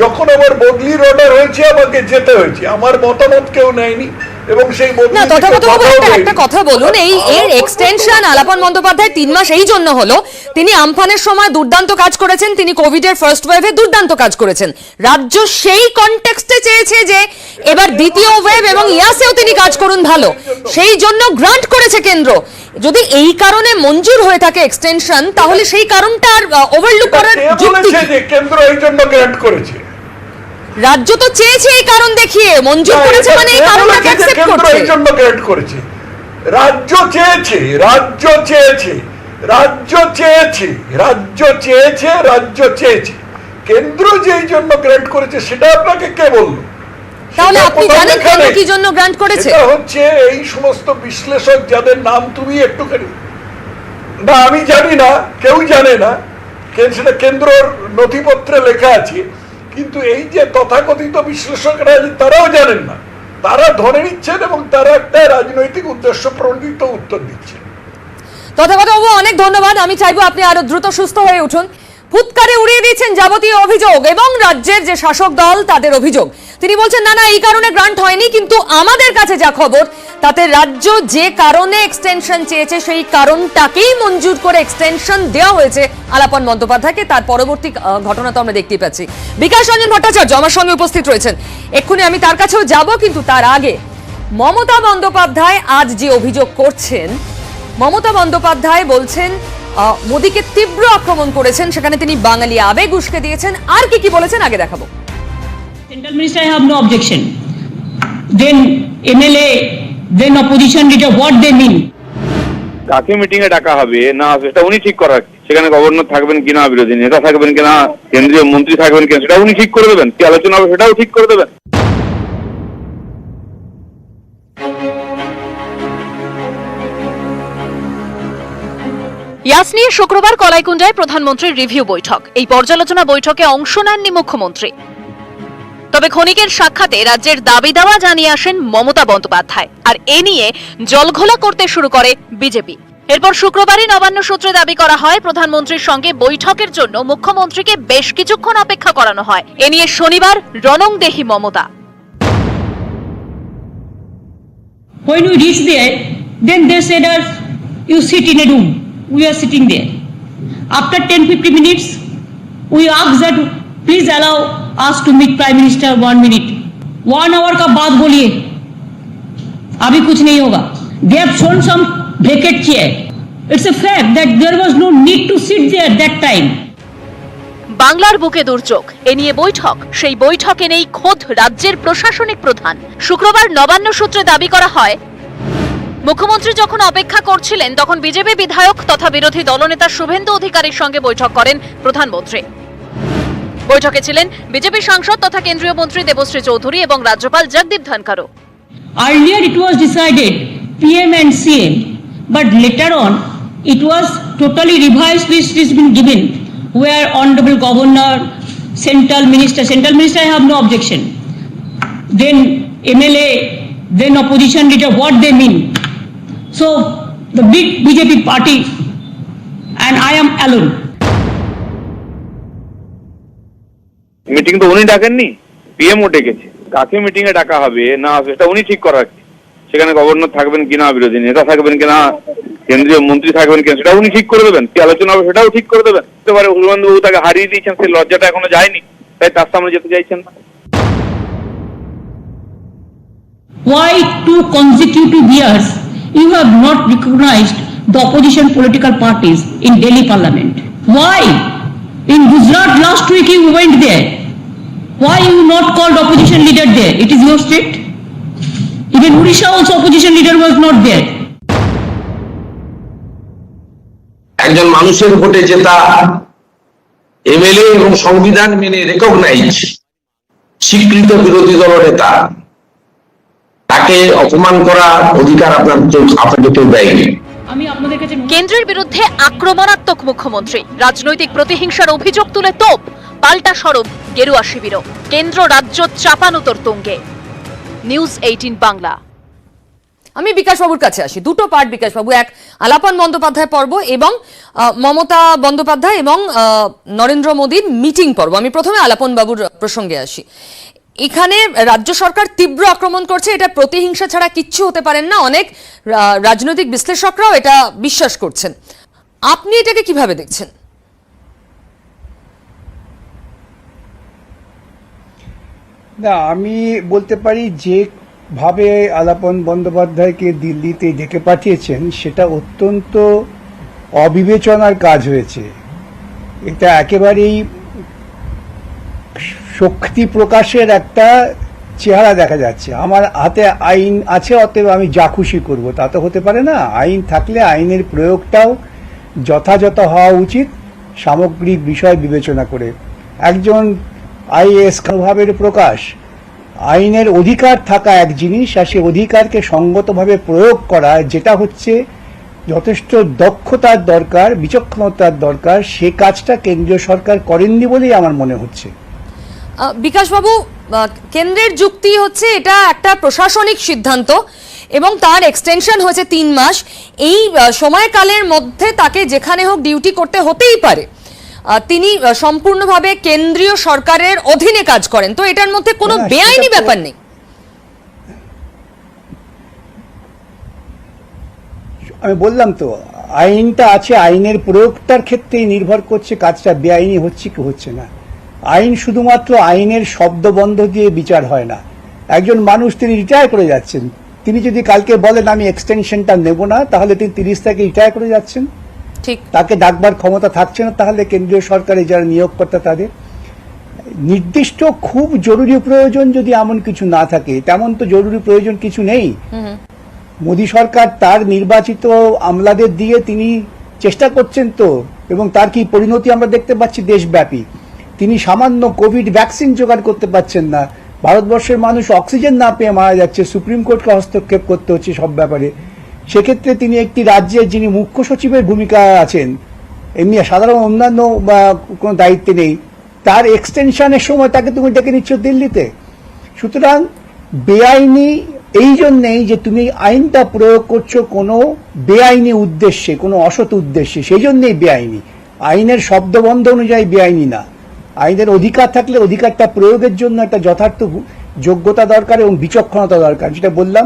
যখন আমার বদলির অর্ডার হয়েছে আমাকে যেতে হয়েছে, আমার মতামত কেউ নেয়নি এবং সেই বদলি না থেকে তথাগত বাবু কথাও একটা হয়নি। কথা বলুন, এই এর এক্সটেনশন আলাপন বন্দ্যোপাধ্যায় 3 মাস এই জন্য হলো তিনি আমফানের সময় দুর্দান্ত কাজ করেছেন, তিনি কোভিডের ফার্স্ট ওয়েভে দুর্দান্ত কাজ করেছেন। রাজ্য সেই কনটেক্সটে চেয়েছে যে এবার দ্বিতীয় ওয়েভ এবং ইয়াসেও তিনি কাজ করুন ভালো, সেই জন্য গ্রান্ট করেছে কেন্দ্র। যদি এই কারণে মঞ্জুর হয়ে থাকে এক্সটেনশন, তাহলে সেই কারণটা আর ওভারলুক করার কে যুক্তি বলেছে কি? যে কেন্দ্র এই জন্য গ্র্যান্ট করেছে? রাজ্য তো চেয়েছে এই কারণ দেখিয়ে, মঞ্জুর করেছে মানে এই কারণটাকে অ্যাকসেপ্ট কেন্দ্র করছে। এই জন্য গ্র্যান্ট করেছে। রাজ্য চেয়েছে, রাজ্য চেয়েছে, রাজ্য চেয়েছে, রাজ্য চেয়েছে, রাজ্য চেয়েছে। কেন্দ্র যে এই জন্য গ্র্যান্ট করেছে সেটা আপনাকে কে বললো? তাহলে সেটা আপনি কোথাও জানেন লেখা কেন্দ্র নেই। কি জন্য গ্রান্ট করেছে? এটা হচ্ছে এই সমস্ত বিশ্লেষক যাদের নাম তুমি একটুখানি না, আমি জানি না, কেউ জানে না, সেটা কেন্দ্রর নথিপত্রে লেখা আছে, কিন্তু এই যে তথাকথিত বিশ্লেষকরা তারাও জানেন না, তারা ধরে নিচ্ছেন এবং তারা একটা রাজনৈতিক উদ্দেশ্য প্রণোদিত উত্তর দিচ্ছেন। তথাগত বাবু অনেক ধন্যবাদ। আমি চাইবো আপনি আরো দ্রুত সুস্থ হয়ে উঠুন। ফুৎকারে উড়িয়ে দিয়েছেন যাবতীয় অভিযোগ এবং রাজ্যের যে শাসক দল তাদের অভিযোগ। তিনি বলছেন না না এই কারণে গ্রান্ট হয়নি, কিন্তু আমাদের কাছে যা খবর তাতে রাজ্য যে কারণে এক্সটেনশন চেয়েছে সেই কারণটাকেই মঞ্জুর করে এক্সটেনশন দেওয়া হয়েছে আলাপন বন্দ্যোপাধ্যায়কে। তার পরবর্তী ঘটনা তো আমরা দেখতেই পাচ্ছি। বিকাশ রঞ্জন ভট্টাচার্য আমার সঙ্গে উপস্থিত রয়েছেন, এক্ষুনি আমি তার কাছেও যাব, কিন্তু তার আগে মমতা বন্দ্যোপাধ্যায় আজ যে অভিযোগ করছেন, মমতা বন্দ্যোপাধ্যায় বলছেন মোদীকে তীব্র আক্রমণ করেছেন, সেখানে তিনি বাঙালি আবেগ উস্কে দিয়েছেন। আর কি কি বলেছেন আগে দেখাবো। Central Minister, I have no objection. Then MLA, then opposition leader, what they mean? কাকে মিটিং এ ডাকা হবে না সেটা উনি ঠিক করার, সেখানে গভর্নর থাকবেন কিনা, বিরোধী নেতা থাকবেন কিনা, কেন্দ্রীয় মন্ত্রী থাকবেন কিনা, সেটা উনি ঠিক করে দেবেন। কি আলোচনা হবে সেটাও ঠিক করে দেবেন। ইয়াস নিয়ে শুক্রবার কলাইকুণ্ডায় প্রধানমন্ত্রীর রিভিউ বৈঠক। এই পর্যালোচনা বৈঠকে অংশ নেননি মুখ্যমন্ত্রী, তবে ক্ষণিকের সাক্ষাতে রাজ্যের দাবি দাওয়া জানিয়ে আসেন মমতা বন্দ্যোপাধ্যায়, আর এ নিয়ে জলঘোলা করতে শুরু করে বিজেপি। এরপর শুক্রবারই নবান্ন সূত্রে দাবি করা হয় প্রধানমন্ত্রীর সঙ্গে বৈঠকের জন্য মুখ্যমন্ত্রীকে বেশ কিছুক্ষণ অপেক্ষা করানো হয়। এ নিয়ে শনিবার রণংদেহী Mamata. When we reach there, then they said us, you sit in a room. We are sitting there. After 10-50 minutes, we asked that please allow us to meet Prime Minister 1 minute. 1 hour का बात बोलिए, अभी कुछ नहीं होगा. They have shown some vacant chair. It's a fact that there was no need to sit there at that time. বাংলার বুকে দুর্যোগ, এ নিয়ে বৈঠক। সেই বৈঠকে নেই খোদ রাজ্যের প্রশাসনিক প্রধান। শুক্রবার নবান্ন সূত্রে দাবি করা হয় মুখ্যমন্ত্রী যখন অপেক্ষা করছিলেন তখন বিজেপি বিধায়ক তথা বিরোধী দলনেতা শুভেন্দু অধিকারীর সঙ্গে বৈঠক করেন প্রধানমন্ত্রী। বৈঠকে ছিলেন বিজেপি সাংসদ তথা কেন্দ্রীয় মন্ত্রী দেবশ্রী চৌধুরী এবং রাজ্যপাল Jagdeep Dhankhar. Earlier it was decided PM and CM, but later on it was totally revised list is been given where Honorable Governor, Central Minister I have no objection. Then MLA, then opposition leader, what they mean. So the big BJP party and I am alone. Meeting তো উনি ডাকেননি, PMO ডেকেছে। কাকে meeting এ ডাকা হবে না সেটা উনি ঠিক করার, সেখানে গভর্নর থাকবেন কিনা, বিরোধী নেতা থাকবেন কিনা, কেন্দ্রীয় মন্ত্রী থাকবেন কিনা, সেটা উনি ঠিক করে দেবেন। কি আলোচনা হবে সেটাও ঠিক করে দেবেন। হতে পারে শুভেন্দুবাবু তাকে হারিয়ে দিয়েছেন, সেই লজ্জাটা এখনো যায়নি, তাই তার সামনে যেতে চাইছেন না। Why 2 consecutive years you have not recognized the opposition political parties in Delhi Parliament? Why? In Gujarat last week you went there. Why you not called opposition leader there? It is your state. Even Odisha also opposition leader was not there. একজন মানুষের ভোটে জেতা MLA এবং সংবিধান মেনে recognise স্বীকৃত বিরোধী দল নেতা, তাকে অপমান করা অধিকার আপনাদের কেউ দেয়নি। আমি আপনাদের কাছে কেন্দ্রের বিরুদ্ধে আক্রমণাত্মক মুখ্যমন্ত্রী, রাজনৈতিক প্রতিহিংসার অভিযোগ তুলে তোপ, পাল্টা সরব গেরুয়া শিবিরও। কেন্দ্র রাজ্য চাপানোতর তুঙ্গে। নিউজ 18 বাংলা। আমি বিকাশ বাবুর কাছে আসি। দুটো পার্ট বিকাশ বাবু। এক, আলাপন বন্দ্যোপাধ্যায় পর্ব এবং মমতা বন্দ্যোপাধ্যায় এবং নরেন্দ্র মোদীর মিটিং পর্ব। আমি প্রথমে আলাপন বাবুর প্রসঙ্গে আসি। এখানে রাজ্য সরকার তীব্র আক্রমণ করছে, এটা প্রতিহিংসা ছাড়া কিচ্ছু হতে পারেন না, অনেক রাজনৈতিক বিশ্লেষকরাও এটা বিশ্বাস করছেন। আপনি এটাকে কিভাবে দেখছেন? না, আমি বলতে পারি যেভাবে আলাপন বন্দ্যোপাধ্যায়কে দিল্লিতে ডেকে পাঠিয়েছেন সেটা অত্যন্ত অবিবেচনার কাজ হয়েছে। এটা একেবারেই শক্তি প্রকাশের একটা চেহারা দেখা যাচ্ছে। আমার হাতে আইন আছে, অতএব আমি যা খুশি করব, তা তো হতে পারে না। আইন থাকলে আইনের প্রয়োগটাও যথাযথ হওয়া উচিত, সামগ্রিক বিষয় বিবেচনা করে। একজন আইএএস ভাবের প্রকাশ, আইনের অধিকার থাকা এক জিনিস, আর সে অধিকারকে সঙ্গতভাবে প্রয়োগ করা, যেটা হচ্ছে যথেষ্ট দক্ষতার দরকার, বিচক্ষণতার দরকার, সে কাজটা কেন্দ্রীয় সরকার করেননি বলেই আমার মনে হচ্ছে। বিকাশবাবু, কেন্দ্রের যুক্তি হচ্ছে এটা একটা প্রশাসনিক সিদ্ধান্ত এবং তার এক্সটেনশন হয়েছে 3 মাস। এই সময়কালের মধ্যে তাকে যেখানে হোক ডিউটি করতে হতেই পারে। তিনি সম্পূর্ণভাবে কেন্দ্রীয় সরকারের অধীনে কাজ করেন, তো এটার মধ্যে কোনো বেআইনি ব্যাপার নেই। আমি বললাম তো, আইনটা আছে, আইনের প্রয়োগটার ক্ষেত্রেই নির্ভর করছে কাজটা বেআইনি হচ্ছে কি হচ্ছে না। আইন শুধুমাত্র আইনের শব্দবন্ধ দিয়ে বিচার হয় না। একজন মানুষ, তিনি রিটায়ার করে যাচ্ছেন, তিনি যদি কালকে বলেন আমি এক্সটেনশনটা নেব না, তাহলে তিনি 30 তারিখে রিটায়ার করে যাচ্ছেন, ঠিক তাকে ডাকবার ক্ষমতা থাকছে না। তাহলে কেন্দ্রীয় সরকারে যারা নিয়োগকর্তা তাদের নির্দিষ্ট খুব জরুরি প্রয়োজন যদি এমন কিছু না থাকে, তেমন তো জরুরি প্রয়োজন কিছু নেই। মোদী সরকার তার নির্বাচিত আমলাদের দিয়ে তিনি চেষ্টা করছেন তো, এবং তার কি পরিণতি আমরা দেখতে পাচ্ছি দেশব্যাপী। তিনি সামান্য কোভিড ভ্যাকসিন জোগাড় করতে পারছেন না, ভারতবর্ষের মানুষ অক্সিজেন না পেয়ে মারা যাচ্ছে, সুপ্রিম কোর্টকে হস্তক্ষেপ করতে হচ্ছে সব ব্যাপারে। সেক্ষেত্রে তিনি একটি রাজ্যের যিনি মুখ্য সচিবের ভূমিকা আছেন, এমনি সাধারণ অন্যান্য বা কোনো দায়িত্বে নেই, তার এক্সটেনশনের সময় তাকে তুমি ডেকে নিচ্ছ দিল্লিতে। সুতরাং বেআইনি এই জন্যেই যে তুমি আইনটা প্রয়োগ করছো কোনো বেআইনি উদ্দেশ্যে, কোনো অসৎ উদ্দেশ্যে, সেই জন্যেই বেআইনি। আইনের শব্দবন্ধ অনুযায়ী বেআইনি না। আইনের অধিকার থাকলে অধিকারটা প্রয়োগের জন্য একটা যথার্থ যোগ্যতা দরকার এবং বিচক্ষণতা দরকার। যেটা বললাম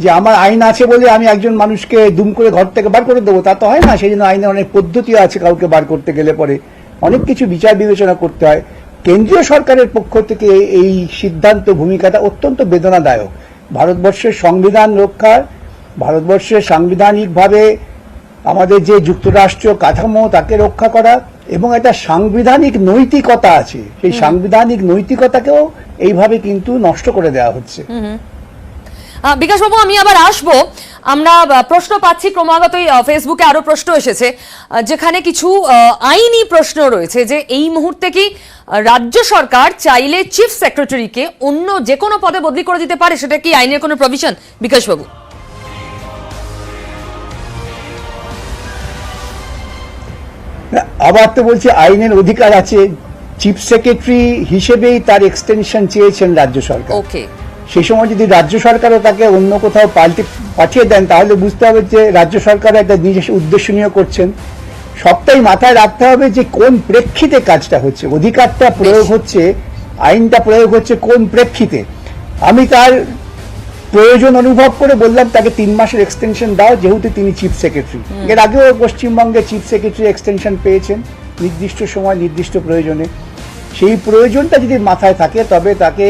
যে আমার আইন আছে বলে আমি একজন মানুষকে দুম করে ঘর থেকে বার করে দেবো, তা তো হয় না। সেই জন্য আইনে অনেক পদ্ধতি আছে, কাউকে বার করতে গেলে পরে অনেক কিছু বিচার বিবেচনা করতে হয়। কেন্দ্রীয় সরকারের পক্ষ থেকে এই সিদ্ধান্ত ভূমিকাটা অত্যন্ত বেদনাদায়ক। ভারতবর্ষের সংবিধান রক্ষার, ভারতবর্ষের সাংবিধানিকভাবে আমাদের যে যুক্তরাষ্ট্রীয় কাঠামো তাকে রক্ষা করা, এবং একটা সাংবিধানিক নৈতিকতা আছে, সেই সাংবিধানিক নৈতিকতাকেও এইভাবে কিন্তু নষ্ট করে দেওয়া হচ্ছে। বিকাশবাবু, আমি আবার আসবো। আমরা প্রশ্ন পাচ্ছি ক্রমাগতই, ফেসবুকে আরো প্রশ্ন এসেছে যেখানে কিছু আইনি প্রশ্ন রয়েছে যে এই মুহূর্তে কি রাজ্য সরকার চাইলে চিফ সেক্রেটারিকে অন্য যে কোনো পদে বদলি করে দিতে পারে? সেটা কি আইনের কোনো প্রভিশন? বিকাশবাবু, আবার তো বলছি আইনের অধিকার আছে। চিফ সেক্রেটারি হিসেবেই তার এক্সটেনশন চেয়েছেন রাজ্য সরকার। ওকে, সেই সময় যদি রাজ্য সরকারও তাকে অন্য কোথাও পাঠিয়ে দেন, তাহলে বুঝতে হবে যে রাজ্য সরকার একটা নিজস্ব উদ্দেশ্য নিয়ে করছেন। সবটাই মাথায় রাখতে হবে যে কোন প্রেক্ষিতে কাজটা হচ্ছে, অধিকারটা প্রয়োগ হচ্ছে, আইনটা প্রয়োগ হচ্ছে কোন প্রেক্ষিতে। আমি তার প্রয়োজন অনুভব করে বললাম তাকে 3 মাসের এক্সটেনশন দাও, যেহেতু তিনি চিফ সেক্রেটারি। এর আগেও পশ্চিমবঙ্গে চিফ সেক্রেটারি এক্সটেনশন পেয়েছেন নির্দিষ্ট সময় নির্দিষ্ট প্রয়োজনে। সেই প্রয়োজনটা যদি মাথায় থাকে তবে তাকে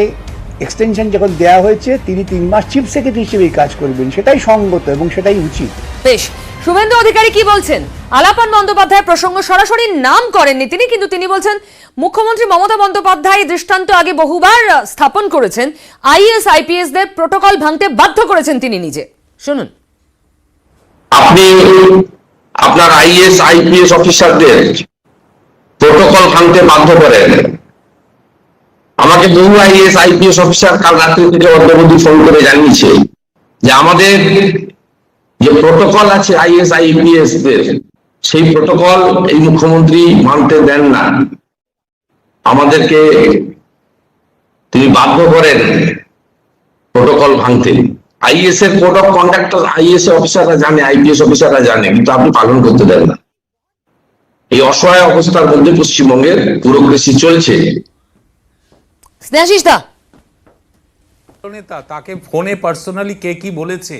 এক্সটেনশন যখন দেওয়া হয়েছে তিনি 3 মাস চিফ সেক্রেটারি হিসেবেই কাজ করবেন, সেটাই সঙ্গত এবং সেটাই উচিত। বেশ। শুভেন্দু অধিকারী কি বলছেন? আলাপন বন্দ্যোপাধ্যায় প্রসঙ্গ সরাসরি নাম করেননি তিনি, কিন্তু তিনি বলছেন মুখ্যমন্ত্রী মমতা বন্দ্যোপাধ্যায় দৃষ্টান্ত আগে বহুবার স্থাপন করেছেন, আইএস আইপিএস দের প্রোটোকল ভাঙতে বাধ্য করেছেন তিনি নিজে। শুনুন। আপনি আপনার আইএস আইপিএস অফিসারদের প্রোটোকল ভাঙতে বাধ্য করেন। আমাকে বহু আইএস আইপিএস অফিসার কাল রাত্রি থেকে অদ্যাবধি ফোন করে জানিয়েছে যে আমাদের যে প্রোটোকল আছে আইএস আইপিএস দের, সেই প্রোটোকল এই মুখ্যমন্ত্রী মানতে দেন না, আমাদেরকে তিনি বাধ্য করেন প্রোটোকল ভাঙতে। আইএস এর কোড অফ কন্ডাক্ট আইএস অফিসাররা জানে, আইপিএস অফিসাররা জানে, কিন্তু আপনি পালন করতে দেন না। এই অসহায় অবস্থার মধ্যে পশ্চিমবঙ্গের ব্যুরোক্রেসি চলছে। স্নেহাশিস দা, নেতা তাকে ফোনে পার্সোনালি কে কি বলেছে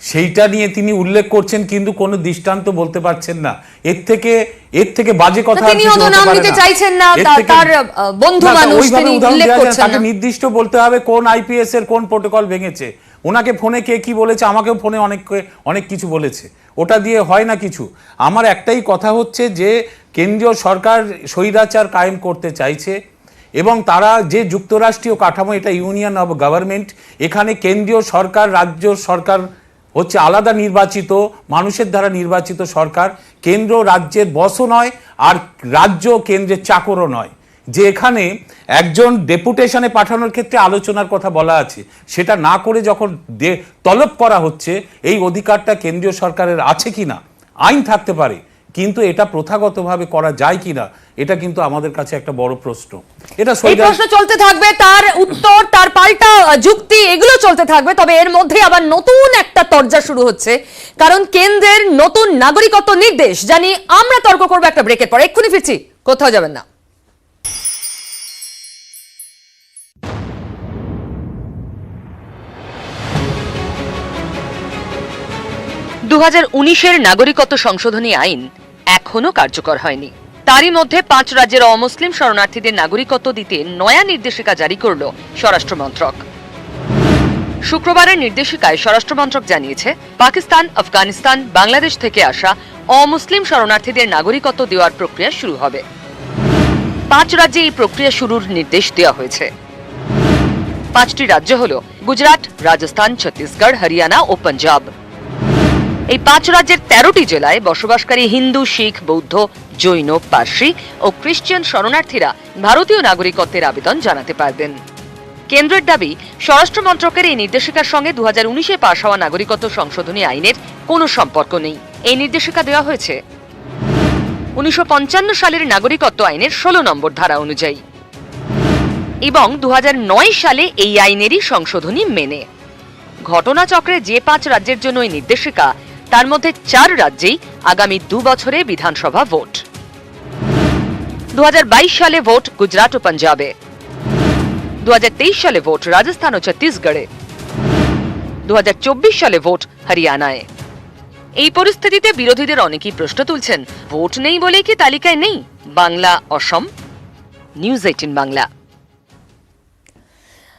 সেইটা নিয়ে তিনি উল্লেখ করছেন, কিন্তু কোনো দৃষ্টান্ত বলতে পারছেন না। এর থেকে বাজে কথা তিনি হয়তো নাম নিতে চাইছেন না, তার বন্ধু মানুষ, তিনি উল্লেখ করছেন তাকে না। নির্দিষ্ট বলতে হবে কোন আইপিএস এর কোন প্রোটোকল ভেঙেছে। ওনাকে ফোনে কে কি বলেছে, আমাকেও ফোনে অনেক কিছু বলেছে, ওটা দিয়ে হয় না কিছু। আমার একটাই কথা হচ্ছে যে কেন্দ্রীয় সরকার স্বৈরাচার কায়েম করতে চাইছে, এবং তারা যে যুক্তরাষ্ট্রীয় কাঠামো, এটা ইউনিয়ন অব গভর্নমেন্ট, এখানে কেন্দ্রীয় সরকার রাজ্য সরকার হচ্ছে আলাদা নির্বাচিত, মানুষের দ্বারা নির্বাচিত সরকার। কেন্দ্র রাজ্যের বসও নয়, আর রাজ্য কেন্দ্রের চাকরও নয়। যে এখানে একজন ডেপুটেশনে পাঠানোর ক্ষেত্রে আলোচনার কথা বলা আছে, সেটা না করে যখন তলব করা হচ্ছে, এই অধিকারটা কেন্দ্রীয় সরকারের আছে কিনা। আইন থাকতে পারে, কিন্তু এটা প্রথাগতভাবে করা যায় কিনা, এটা কিন্তু আমাদের কাছে একটা বড় প্রশ্ন। এই প্রশ্ন চলতে থাকবে, তার উত্তর, তার পাল্টা যুক্তি, এগুলো চলতে থাকবে। তবে এর মধ্যে আবার নতুন একটা তরজা শুরু হচ্ছে, কারণ কেন্দ্রের নতুন নাগরিকত্ব নির্দেশ জানি আমরা তর্ক করবো একটা ব্রেকের পর। এক্ষুনি ফিরছি, কোথাও যাবেন না। 2019-এর নাগরিকত্ব সংশোধনী আইন এখনো কার্যকর হয়নি। তারই মধ্যে 5 রাজ্যের অমুসলিম শরণার্থীদের নাগরিকত্ব দিতে নয়া নির্দেশিকা জারি করল স্বরাষ্ট্র মন্ত্রক। শুক্রবারের নির্দেশিকায় স্বরাষ্ট্র মন্ত্রক জানিয়েছে, পাকিস্তান, আফগানিস্তান, বাংলাদেশ থেকে আসা অমুসলিম শরণার্থীদের নাগরিকত্ব দেওয়ার প্রক্রিয়া শুরু হবে। 5 রাজ্যে এই প্রক্রিয়া শুরুর নির্দেশ দেওয়া হয়েছে। 5টি রাজ্য হল গুজরাট, রাজস্থান, ছত্তিশগড়, হরিয়ানা ও পাঞ্জাব। এই 5 রাজ্যের 13টি জেলায় বসবাসকারী হিন্দু, শিখ, বৌদ্ধ, জৈন, পার্সি ও খ্রিস্টান শরণার্থীরা ভারতীয় নাগরিকত্বের আবেদন জানাতে পারবেন। কেন্দ্রের দাবি, স্বরাষ্ট্র মন্ত্রকের এই নির্দেশিকার সঙ্গে 2019-এ পাশ হওয়া নাগরিকত্ব সংশোধনী আইনের কোনো সম্পর্ক নেই। এই নির্দেশিকা দেওয়া হয়েছে 1955 সালের নাগরিকত্ব আইনের 16 নম্বর ধারা অনুযায়ী, এবং 2009 সালে এই আইনেরই সংশোধনী মেনে। ঘটনাচক্রে যে 5 রাজ্যের জন্য এই নির্দেশিকা, তার মধ্যে 4 রাজ্যেই আগামী 2 বছরে বিধানসভা ভোট। 2022 সালে ভোট গুজরাট ও পাঞ্জাবে, 2023 সালে ভোট রাজস্থান ও ছত্তিশগড়ে, 2024 সালে ভোট হরিয়ানায়। এই পরিস্থিতিতে বিরোধীদের অনেকেই প্রশ্ন তুলছেন, ভোট নেই বলে কি তালিকায় নেই বাংলা, অসম? নিউজ 18 বাংলা।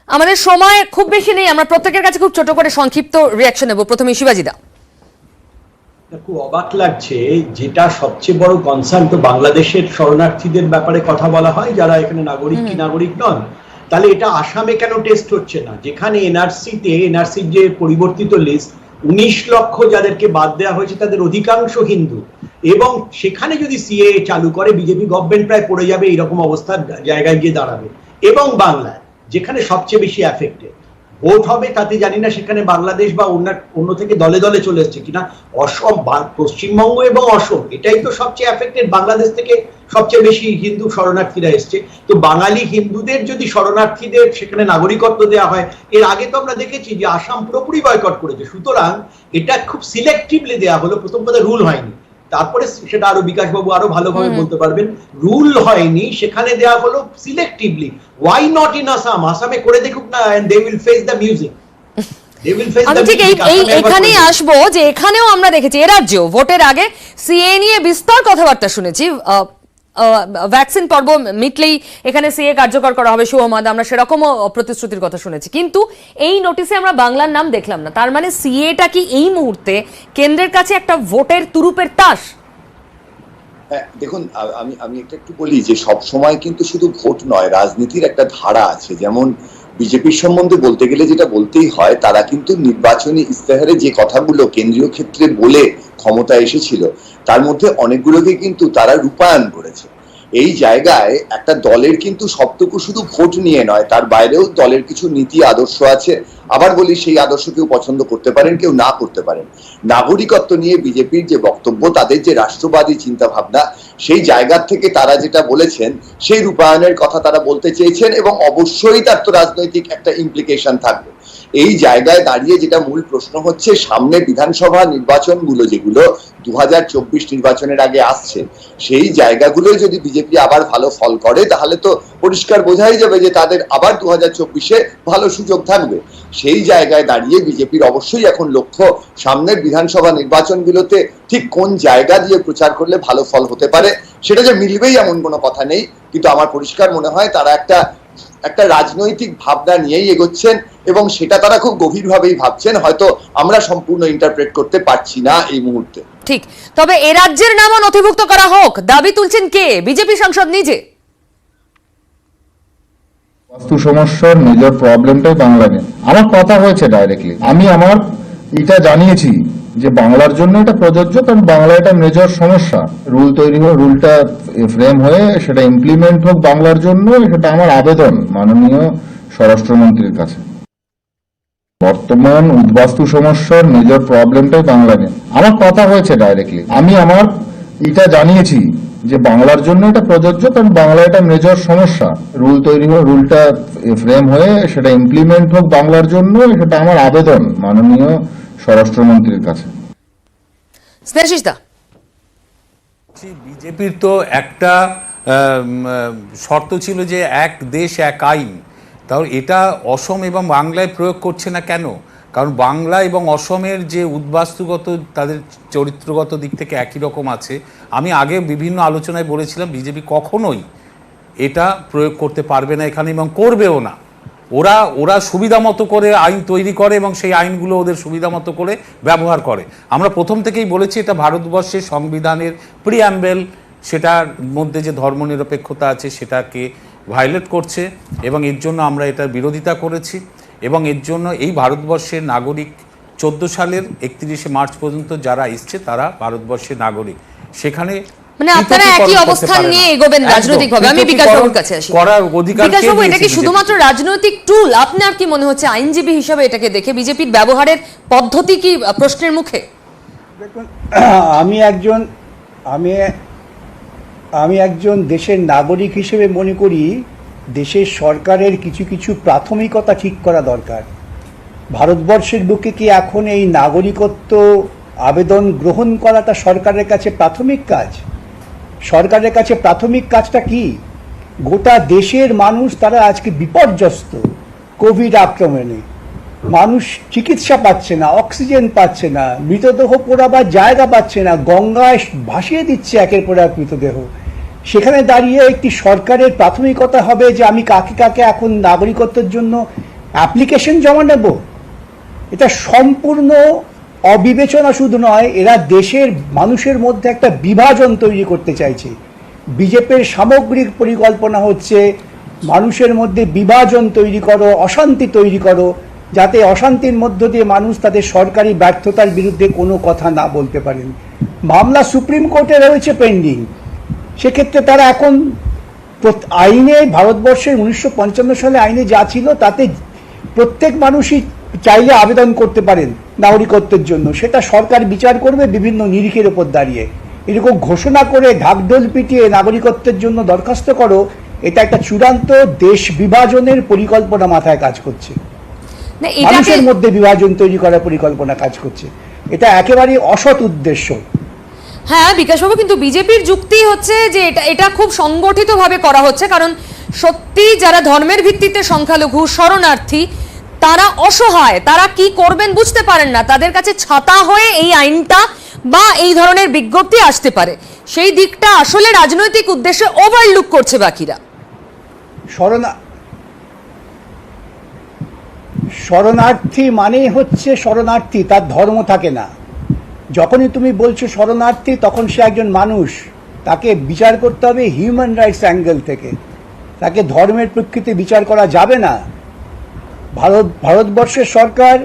আমাদের সময় খুব বেশি নেই, আমরা প্রত্যেকের কাছে খুব ছোট করে সংক্ষিপ্ত রিঅ্যাকশন নেব। প্রথমে শিবাজিদা। খুব অবাক লাগছে, যেটা সবচেয়ে বড় কনসার্ন তো বাংলাদেশের শরণার্থীদের ব্যাপারে কথা বলা হয়, যারা এখানে নাগরিক কি নাগরিক নন। তাহলে এটা আসামে কেন টেস্ট হচ্ছে না, যেখানে এনআরসির যে পরিবর্তিত লিস্ট 19 লক্ষ যাদেরকে বাদ দেওয়া হয়েছে তাদের অধিকাংশ হিন্দু, এবং সেখানে যদি সিএ চালু করে বিজেপি গভর্নমেন্ট প্রায় পড়ে যাবে, এইরকম অবস্থার জায়গায় গিয়ে দাঁড়াবে। এবং বাংলায় যেখানে সবচেয়ে বেশি অ্যাফেক্টেড, ভোট হবে তাতে জানি না সেখানে বাংলাদেশ বা অন্য থেকে দলে দলে চলে এসছে কিনা, অসম, পশ্চিমবঙ্গ এবং অসম, এটাই তো সবচেয়ে অ্যাফেক্টেড। বাংলাদেশ থেকে সবচেয়ে বেশি হিন্দু শরণার্থীরা এসছে। তো বাঙালি হিন্দুদের যদি শরণার্থীদের সেখানে নাগরিকত্ব দেওয়া হয়, এর আগে তো আমরা দেখেছি যে আসাম পুরোপুরি বয়কট করেছে। সুতরাং এটা খুব সিলেক্টিভলি দেওয়া হলো। প্রথম কথা, রুল হয়নি, তারপরে সেটা আরো বিকাশবাবু আরো ভালোভাবে বলতে পারবেন। রুল হয়নি, সেখানে দেওয়া হলো selectively. Why not in Assam? আসামে করে দেখুক না, and they will face the music. আমি ঠিক এখানেই আসবো, যে এখানেও আমরা দেখেছি এ রাজ্যেও ভোটের আগে সিএ নিয়ে বিস্তর কথাবার্তা শুনেছি। ভ্যাকসিন পর্ব মিটলেই এখানে সিএ কার্যকর করা হবে, সুহমাদ, আমরা সেরকমও প্রতিশ্রুতির কথা শুনেছি, কিন্তু এই নোটিশে আমরা বাংলার নাম দেখলাম না। তার মানে সিএটা কি এই মুহূর্তে কেন্দ্রের কাছে একটা ভোটের তুরুপের তাস? দেখুন, আমি একটু বলি যে সব সময় কিন্তু শুধু ভোট নয়, রাজনীতির একটা ধারা আছে। যেমন বিজেপির সম্বন্ধে বলতে গেলে যেটা বলতেই হয়, তারা কিন্তু নির্বাচনী ইস্তেহারে যে কথাগুলো কেন্দ্রীয় ক্ষেত্রে বলে ক্ষমতা এসেছিল, তার মধ্যে অনেকগুলোকে কিন্তু তারা রূপায়ণ করেছে। এই জায়গায় একটা দলের কিন্তু সবটুকু শুধু ভোট নিয়ে নয়, তার বাইরেও দলের কিছু নীতি আদর্শ আছে। আবার বলি, সেই আদর্শ কেউ পছন্দ করতে পারেন, কেউ না করতে পারেন। নাগরিকত্ব নিয়ে বিজেপির যে বক্তব্য, তাদের যে রাষ্ট্রবাদী চিন্তা ভাবনা, সেই জায়গা থেকে তারা যেটা বলেছেন, সেই রূপায়ণের কথা তারা বলতে চেয়েছেন, এবং অবশ্যই তার তো রাজনৈতিক একটা ইমপ্লিকেশন থাকবে। এই জায়গায় দাঁড়িয়ে যেটা মূল প্রশ্ন হচ্ছে, সামনে বিধানসভা নির্বাচনগুলো যেগুলো 2024 নির্বাচনের আগে আসছে, সেই জায়গাগুলোয় যদি বিজেপি আবার ভালো ফল করে তাহলে তো পরিষ্কার বোঝাই যাবে যে তাদের আবার 2024-এ ভালো সুযোগ থাকবে। সেই জায়গায় দাঁড়িয়ে বিজেপির অবশ্যই এখন লক্ষ্য সামনের বিধানসভা নির্বাচনগুলোতে ঠিক কোন জায়গা দিয়ে প্রচার করলে ভালো ফল হতে পারে। সেটা যে মিলবেই এমন কোনো কথা নেই, কিন্তু আমার পরিষ্কার মনে হয় তারা একটা রাজনৈতিক ভাবনা নিয়েই এগোচ্ছেন এবং সেটা তারা খুব গভীরভাবেই ভাবছেন, হয়তো আমরা সম্পূর্ণ ইন্টারপ্রেট করতে পারছি না এই মুহূর্তে। ঠিক, তবে এ রাজ্যের নামও নথিভুক্ত করা হোক, দাবি তুলছেন কে? বিজেপি সাংসদ নিজে। বাস্তু সমস্যার মেজর প্রবলেমটাই বাংলা নিয়ে আমার কথা হয়েছে ডাইরেক্টলি। আমি আমার এটা জানিয়েছি যে বাংলার জন্য এটা প্রযোজ্য, কারণ বাংলা এটা মেজর সমস্যা। রুল তৈরি হোক, রুলটা ফ্রেম হয়ে সেটা ইমপ্লিমেন্ট হোক বাংলার জন্য, সেটা আমার আবেদন মাননীয় স্বরাষ্ট্রমন্ত্রীর কাছে। বর্তমান উদ্বাস্তু সমস্যার মেজর প্রবলেমটাই বাংলা নিয়ে আমার কথা হয়েছে ডাইরেক্টলি। আমি আমার এটা জানিয়েছি যে বাংলার জন্য এটা প্রযোজ্য, কারণ বাংলা এটা মেজর সমস্যা। রুল তৈরি হোক, রুলটা ফ্রেম হয়ে সেটা ইমপ্লিমেন্ট হোক বাংলার জন্য, সেটা আমার আবেদন মাননীয় স্বরাষ্ট্রমন্ত্রীর কাছে। বিজেপির তো একটা শর্ত ছিল যে এক দেশ এক আইন, তাও এটা অসম এবং বাংলায় প্রয়োগ করছে না কেন? কারণ বাংলা এবং অসমের যে উদ্বাস্তুগত তাদের চরিত্রগত দিক থেকে একই রকম আছে। আমি আগে বিভিন্ন আলোচনায় বলেছিলাম বিজেপি কখনোই এটা প্রয়োগ করতে পারবে না এখানে এবং করবেও না। ওরা সুবিধা মতো করে আইন তৈরি করে এবং সেই আইনগুলো ওদের সুবিধা মতো করে ব্যবহার করে। আমরা প্রথম থেকেই বলেছি এটা ভারতবর্ষের সংবিধানের প্রিঅ্যাম্বেল, সেটার মধ্যে যে ধর্মনিরপেক্ষতা আছে সেটাকে ভায়োলেট করছে এবং এর জন্য আমরা এটার বিরোধিতা করেছি। এবং এর জন্য এই ভারতবর্ষের নাগরিক 14 সালের 31শে মার্চ পর্যন্ত যারা এসছে তারা ভারতবর্ষের নাগরিক। সেখানে মানে আপনারা একই অবস্থান নিয়ে এগোবেন রাজনৈতিকভাবে। আমি বিকাশ বাবুর কাছে আসি। বিকাশ বাবু, এটা কি শুধুমাত্র রাজনৈতিক টুল? আপনার কি মনে হচ্ছে আইনজীবী হিসাবে এটাকে দেখে বিজেপির ব্যবহারের পদ্ধতি কি প্রশ্নের মুখে? দেখুন, আমি একজন দেশের নাগরিক হিসেবে মনে করি দেশের সরকারের কিছু কিছু প্রাথমিকতা ঠিক করা দরকার। ভারতবর্ষের বুকে কি এখন এই নাগরিকত্ব আবেদন গ্রহণ করাটা সরকারের কাছে প্রাথমিক কাজ? সরকারের কাছে প্রাথমিক কাজটা কি? গোটা দেশের মানুষ তারা আজকে বিপর্যস্ত কোভিড আক্রমণে। মানুষ চিকিৎসা পাচ্ছে না, অক্সিজেন পাচ্ছে না, মৃতদেহ পোড়াবার জায়গা পাচ্ছে না, গঙ্গায় ভাসিয়ে দিচ্ছে একের পর এক মৃতদেহ। সেখানে দাঁড়িয়ে একটি সরকারের প্রাথমিকতা হবে যে আমি কাকে কাকে এখন নাগরিকত্বের জন্য অ্যাপ্লিকেশন জমা নেব। এটা সম্পূর্ণ অবিবেচনা শুধু নয়, এরা দেশের মানুষের মধ্যে একটা বিভাজন তৈরি করতে চাইছে। বিজেপির সামগ্রিক পরিকল্পনা হচ্ছে মানুষের মধ্যে বিভাজন তৈরি করো, অশান্তি তৈরি করো, যাতে অশান্তির মধ্য দিয়ে মানুষ তাদের সরকারি ব্যর্থতার বিরুদ্ধে কোনো কথা না বলতে পারেন। মামলা সুপ্রিম কোর্টে রয়েছে পেন্ডিং। সেক্ষেত্রে তারা এখন আইনে, ভারতবর্ষের 1955 সালে আইনে যা ছিল তাতে প্রত্যেক মানুষই চাইলে আবেদন করতে পারেন নাগরিকত্বের জন্য। সেটা সরকার বিচার করবে বিভিন্ন নিরিখের উপর দাঁড়িয়ে। এরকম ঘোষণা করে ঢাকঢোল পিটিয়ে নাগরিকত্বের জন্য দরখাস্ত করো, এটা একটা চূড়ান্ত দেশ বিভাজনের পরিকল্পনা মাথায় কাজ করছে। মানুষের মধ্যে বিভাজন তৈরি করার পরিকল্পনা কাজ করছে। এটা একেবারে অসৎ উদ্দেশ্য। হ্যাঁ বিকাশবাবু, কিন্তু বিজেপির যুক্তি হচ্ছে যে এটা খুব সংগঠিতভাবে করা হচ্ছে, কারণ সত্যি যারা ধর্মের ভিত্তিতে সংখ্যালঘু শরণার্থী তারা অসহায়, তারা কি করবেন বুঝতে পারেন না, তাদের কাছে ছাতা হয়ে এই আইনটা বা এই ধরনের বিজ্ঞপ্তি আসতে পারে। সেই দিকটা আসলে রাজনৈতিক উদ্দেশ্যে ওভারলুক করছে বাকিরা। শরণার্থী মানে হচ্ছে শরণার্থী, তার ধর্ম থাকে না। যখনই তুমি বলছো শরণার্থী তখন সে একজন মানুষ, তাকে বিচার করতে হবে হিউম্যান রাইটস অ্যাঙ্গেল থেকে, তাকে ধর্মের প্রেক্ষিতে বিচার করা যাবে না। ভারতবর্ষের সরকার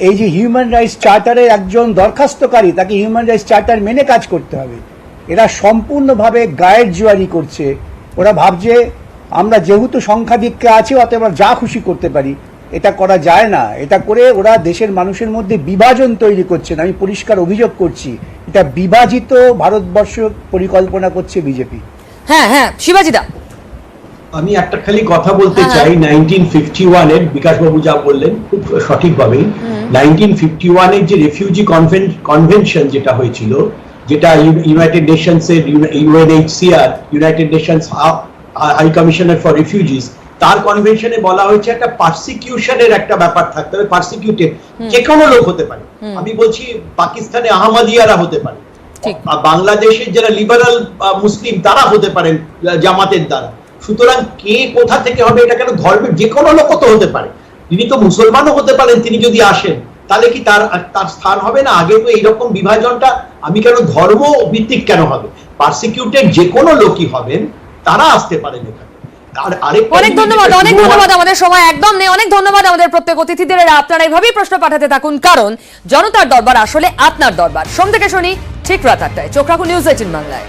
এই যে হিউম্যান রাইটস চার্টারের একজন দরখাস্তকারী, তাকে হিউম্যান রাইটস চার্টার মেনে কাজ করতে হবে। এরা সম্পূর্ণভাবে গায়ের জোয়ারি করছে। ওরা ভাবছে আমরা যেহেতু সংখ্যাধিক্যে আছি অতএব যা খুশি করতে পারি। এটা করা যায় না। এটা করে ওরা দেশের মানুষের মধ্যে বিভাজন তৈরি করছেন। আমি পরিষ্কার অভিযোগ করছি, এটা বিভাজিত ভারতবর্ষ পরিকল্পনা করছে বিজেপি। হ্যাঁ হ্যাঁ, শিবাজিদা। আমি একটা খালি কথা বলতে চাই 1951 এর বিকাশ বাবু যা বললেন খুব সঠিকভাবেই 1951 এর যে রেফিউজি কনভেনশন যেটা হয়েছিল, যেটা ইউনাইটেড নেশনস এর UNHCR United Nations High Commissioner for Refugees তার কনভেনশনে বলা হয়েছে একটা পারসিকিউশনের একটা ব্যাপার থাকতে হবে। পারসিকিউটেড যে কোনো লোক হতে পারে, আমি বলছি পাকিস্তানে আহমদিয়ারা হতে পারে, বাংলাদেশের যারা লিবারাল মুসলিম তারা হতে পারেন জামাতের দ্বারা। সুতরাং কে কোথা থেকে হবে এটা কেন ধর্মের যে কোনো লোক তো হতে পারে, তিনি তো মুসলমানও হতে পারেন, তিনি যদি আসেন তাহলে কি তার স্থান হবে না? আগে তো এইরকম বিভাজনটা আমি কেন ধর্ম ভিত্তিক কেন হবে? পারসিকিউটেড যে কোনো লোকই হবেন তারা আসতে পারেন এখানে। অনেক ধন্যবাদ, অনেক ধন্যবাদ। আমাদের সময় একদম নেই। অনেক ধন্যবাদ আমাদের প্রত্যেক অতিথিদের। আপনারা এইভাবেই প্রশ্ন পাঠাতে থাকুন, কারণ জনতার দরবার আসলে আপনার দরবার। সোম থেকে শনি ঠিক রাত 8টায় চোখ রাখুন নিউজ 18 বাংলায়।